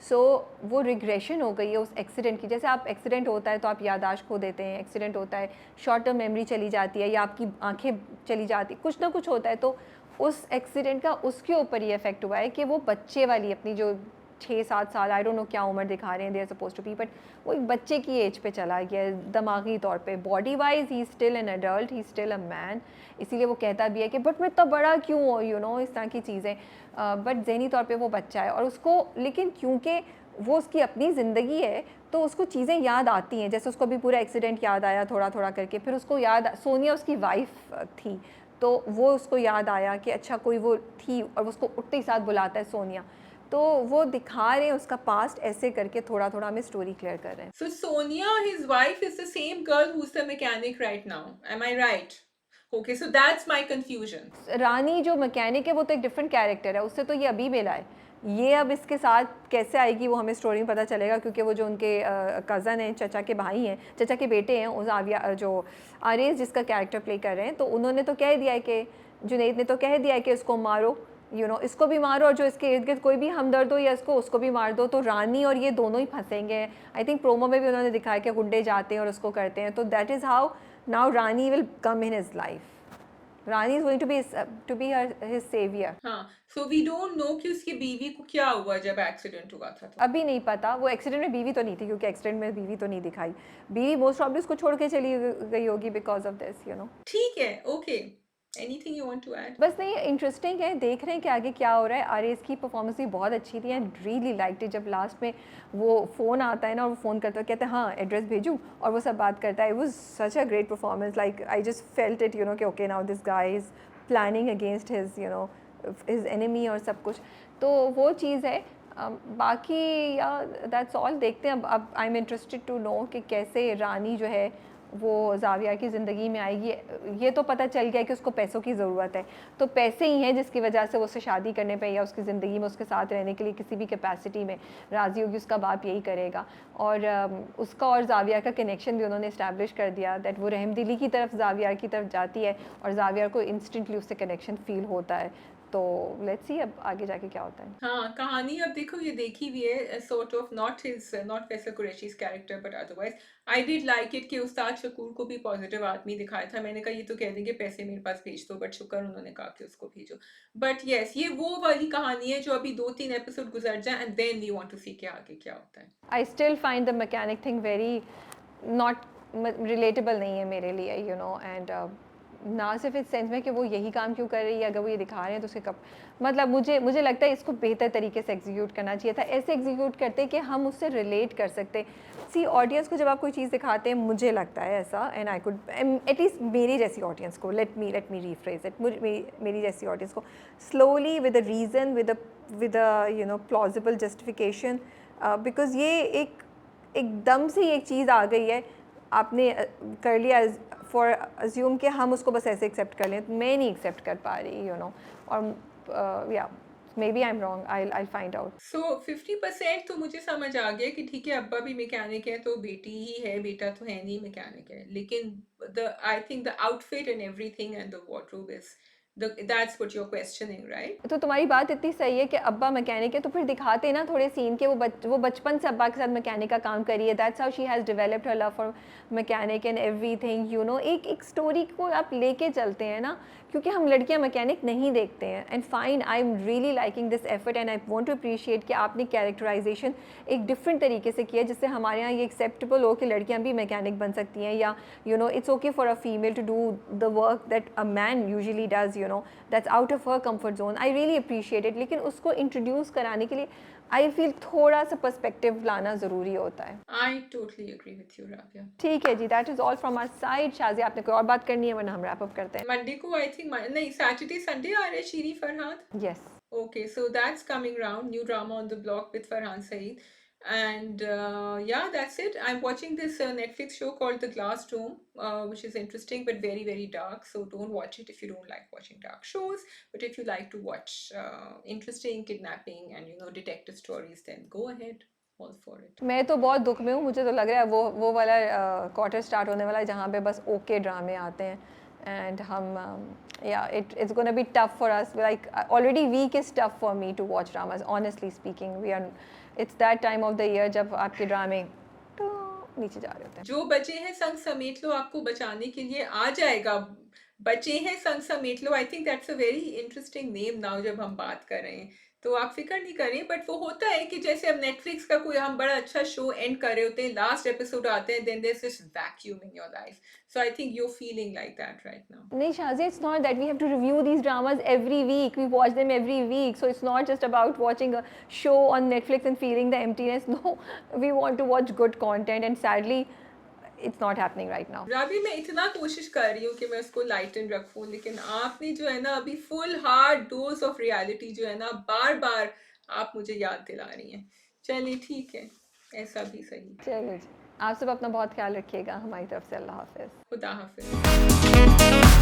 So वो रिग्रेशन हो गई है उस एक्सीडेंट की। जैसे आप एक्सीडेंट होता है तो आप याददाश्त खो देते हैं, एक्सीडेंट होता है शॉर्ट टर्म मेमोरी चली जाती है या आपकी आंखें चली जाती, कुछ ना कुछ होता है। तो उस एक्सीडेंट का उसके ऊपर ये इफेक्ट हुआ है कि वो बच्चे वाली अपनी जो 6-7 साल, आई डोंट नो क्या उम्र दिखा रहे हैं they are suppose to be, but वो एक बच्चे की एज पे चला गया है दिमागी तौर पे। Body wise he still an adult, he still a man, इसीलिए वो कहता भी है कि बट मैं इतना बड़ा क्यों हो, यू नो, इस तरह की चीज़ें। बट जहनी तौर पे वो बच्चा है और उसको, लेकिन क्योंकि वो उसकी अपनी ज़िंदगी है तो उसको चीज़ें याद आती हैं। जैसे उसको अभी पूरा एक्सीडेंट याद आया थोड़ा थोड़ा करके, फिर उसको याद सोनिया उसकी वाइफ थी, तो वो उसको याद आया कि अच्छा कोई वो थी, और उसको उठते ही साथ बुलाता है सोनिया। तो वो दिखा रहे हैं उसका पास्ट ऐसे करके, थोड़ा थोड़ा हमें स्टोरी क्लियर कर रहे हैं। So Sonia, his wife, is the same girl who's the mechanic right now. Am I right? Okay, so that's my confusion. रानी जो मैकेनिक है वो तो एक डिफरेंट कैरेक्टर है, उससे तो ये अभी मिला है। ये अब इसके साथ कैसे आएगी वो हमें स्टोरी में पता चलेगा, क्योंकि वो जो उनके कज़न हैं, चचा के भाई हैं, चचा के बेटे हैं, उस आविया जो आरेज जिसका कैरेक्टर प्ले कर रहे हैं, तो उन्होंने तो कह दिया है कि जुनैद ने तो कह दिया है कि इसको मारो, यू नो, इसको भी मारो, और जो इसके इर्द गिर्द कोई भी हमदर्द हो या इसको उसको भी मार दो। तो रानी और ये दोनों ही फंसेंगे। आई थिंक प्रोमो में भी उन्होंने दिखाया कि गुंडे जाते हैं और उसको करते हैं। तो that is how now Rani will come in his life. Rani is going to be his saviour. हाँ, so we don't know कि उसकी बीवी को क्या हुआ जब एक्सीडेंट हुआ था तो। अभी नहीं पता, वो एक्सीडेंट में बीवी तो नहीं थी, क्योंकि एक्सीडेंट में बीवी तो नहीं दिखाई। बीवी मोस्ट प्रॉब्ली उसको छोड़ के चली गई होगी because of this, you know. ठीक है, okay. Anything you want to add? बस नहीं, इंटरेस्टिंग है, देख रहे हैं कि आगे क्या हो रहा है। आर की परफॉर्मेंस भी बहुत अच्छी थी एंड रियली लाइक्ड इट। जब लास्ट में वो फ़ोन आता है ना और वो फ़ोन करता है, कहते हैं हाँ एड्रेस भेजूँ, और वो सब बात करता है। It was such a great performance, like I just felt it, you know, कि okay now this guy is planning against his, you know, his enemy और सब कुछ। तो वो चीज़ है। बाकी या दैट्स ऑल। देखते हैं अब I am interested to know कि कैसे रानी जो है वो ज़ाविया की ज़िंदगी में आएगी। ये तो पता चल गया कि उसको पैसों की ज़रूरत है, तो पैसे ही हैं जिसकी वजह से वो उससे शादी करने पे या उसकी ज़िंदगी में उसके साथ रहने के लिए किसी भी कैपेसिटी में राज़ी होगी। उसका बाप यही करेगा। और उसका और ज़ाविया का कनेक्शन भी उन्होंने इस्टेब्लिश कर दिया, दैट वो रहमदिली की तरफ ज़ाविया की तरफ जाती है और ज़ाविया को इंस्टेंटली उससे कनेक्शन फ़ील होता है। तो लेट्स सी अब आगे जाके क्या होता है। हाँ, कहानी अब देखो ये देखी हुई है, sort of not Faisal Qureshi's character, but otherwise I did like it कि उस्ताद शकूर को भी पॉजिटिव आदमी दिखाया था। मैंने कहा ये तो कह देंगे पैसे मेरे पास भेज दो, बट शुक्र उन्होंने कहा कि उसको भेजो। बट यस, ये वो वाली कहानी है जो अभी 2-3 एपिसोड गुजर जाए and then we want to see कि आगे क्या होता है। I still find the mechanic thing very not relatable नहीं है मेरे लिए, यू नो। एंड ना सिर्फ इस सेंस में कि वो यही काम क्यों कर रही है, अगर वो ये दिखा रहे हैं तो उसके कब, मतलब मुझे लगता है इसको बेहतर तरीके से एग्जीक्यूट करना चाहिए था। ऐसे एग्जीक्यूट करते कि हम उससे रिलेट कर सकते। सी ऑडियंस को जब आप कोई चीज़ दिखाते हैं, मुझे लगता है ऐसा, एंड आई कुड एटलीस्ट मेरी जैसी ऑडियंस को, लेट मी रीफ्रेज इट, मेरी जैसी ऑडियंस को slowly with a reason, with a you know plausible justification, because ये एकदम से एक चीज़ आ गई है, आपने कर लिया फॉर अज्यूम कि हम उसको बस ऐसे एक्सेप्ट कर लें। तो मैं नहीं एक्सेप्ट कर पा रही, यू नो। और या maybe I am wrong, I find out. So 50% तो मुझे समझ आ गया कि ठीक है अब्बा भी मैकेनिक है तो बेटी ही है, बेटा तो है नहीं मैकेनिक है, लेकिन the I think the outfit and everything and the wardrobe is that's what you are questioning, right? तो तुम्हारी बात इतनी सही है कि अब्बा मैकेनिक है, तो फिर दिखाते ना थोड़े सीन के वो बचपन से अब्बा के साथ मैकेनिक का काम करी है। That's how she has developed her love for mechanic and everything, you know. एक स्टोरी को आप लेके चलते हैं ना, क्योंकि हम लड़कियां मैकेनिक नहीं देखते हैं। And fine, I am really liking this effort and I want to appreciate कि आपने कैरेक्टराइजेशन एक डिफरेंट तरीके से किया, जिससे हमारे यहाँ ये एक्सेप्टेबल हो कि लड़कियां भी मैकेनिक बन सकती हैं, या you know it's okay for a female to do the work that a man usually does, you know, that's out of her comfort zone. I really appreciate it. लेकिन उसको इंट्रोड्यूस कराने के लिए आई फील थोड़ा सा perspective लाना ज़रूरी होता है। I totally agree with you, Rabia. ठीक है जी, that is all from our side. Shazia, आपने कोई और बात करनी है, वरना हम रैप अप करते मंडे को आई थिंक, नहीं सैटरडे संडे आ रहा है शीरी फरहाद। हैं। Yes. Okay, so that's coming round. New drama on the block with Farhan Saeed. And yeah, that's it. I'm watching this Netflix show called The Glass Dome, which is interesting but very, very dark. So don't watch it if you don't like watching dark shows. But if you like to watch interesting kidnapping and detective stories, then go ahead. All for it. मैं तो बहुत दुख में हूँ, मुझे तो लग रहा है वो वाला क्वार्टर स्टार्ट होने वाला है जहाँ पे बस ओके ड्रामे आते हैं एंड हम या it's gonna be tough for us like already week is tough for me to watch dramas honestly speaking we are it's that time of the year जब आपके ड्रामे नीचे जा रहे होते हैं. जो बचे हैं संग समेट लो आपको बचाने के लिए आ जाएगा. बचे हैं संग समेट लो, I think that's a very interesting name now जब हम बात कर रहे हैं. तो आप फिक्र नहीं करें, बट वो होता है कि जैसे अब नेटफ्लिक्स का कोई हम बड़ा अच्छा शो एंड कर रहे होते हैं, लास्ट एपिसोड आते हैं, then there is this vacuum in your life. So I think you are feeling like that right now. No, Shazia, it's not that we have to review these dramas every week. We watch them every week. So it's not just about watching a show on Netflix and feeling the emptiness. No, we want to watch good content, and sadly, it's not happening right now. राबी, मैं इतना कोशिश कर रही हूँ कि मैं उसको लाइटन रखूँ, लेकिन आपने जो है ना अभी full hard dose of reality जो है ना बार बार आप मुझे याद दिला रही हैं. चलिए ठीक है, ऐसा भी सही. चलो जी, आप सब अपना बहुत ख्याल रखिएगा. हमारी तरफ से अल्लाह हाफिज़. खुदा हाफिज.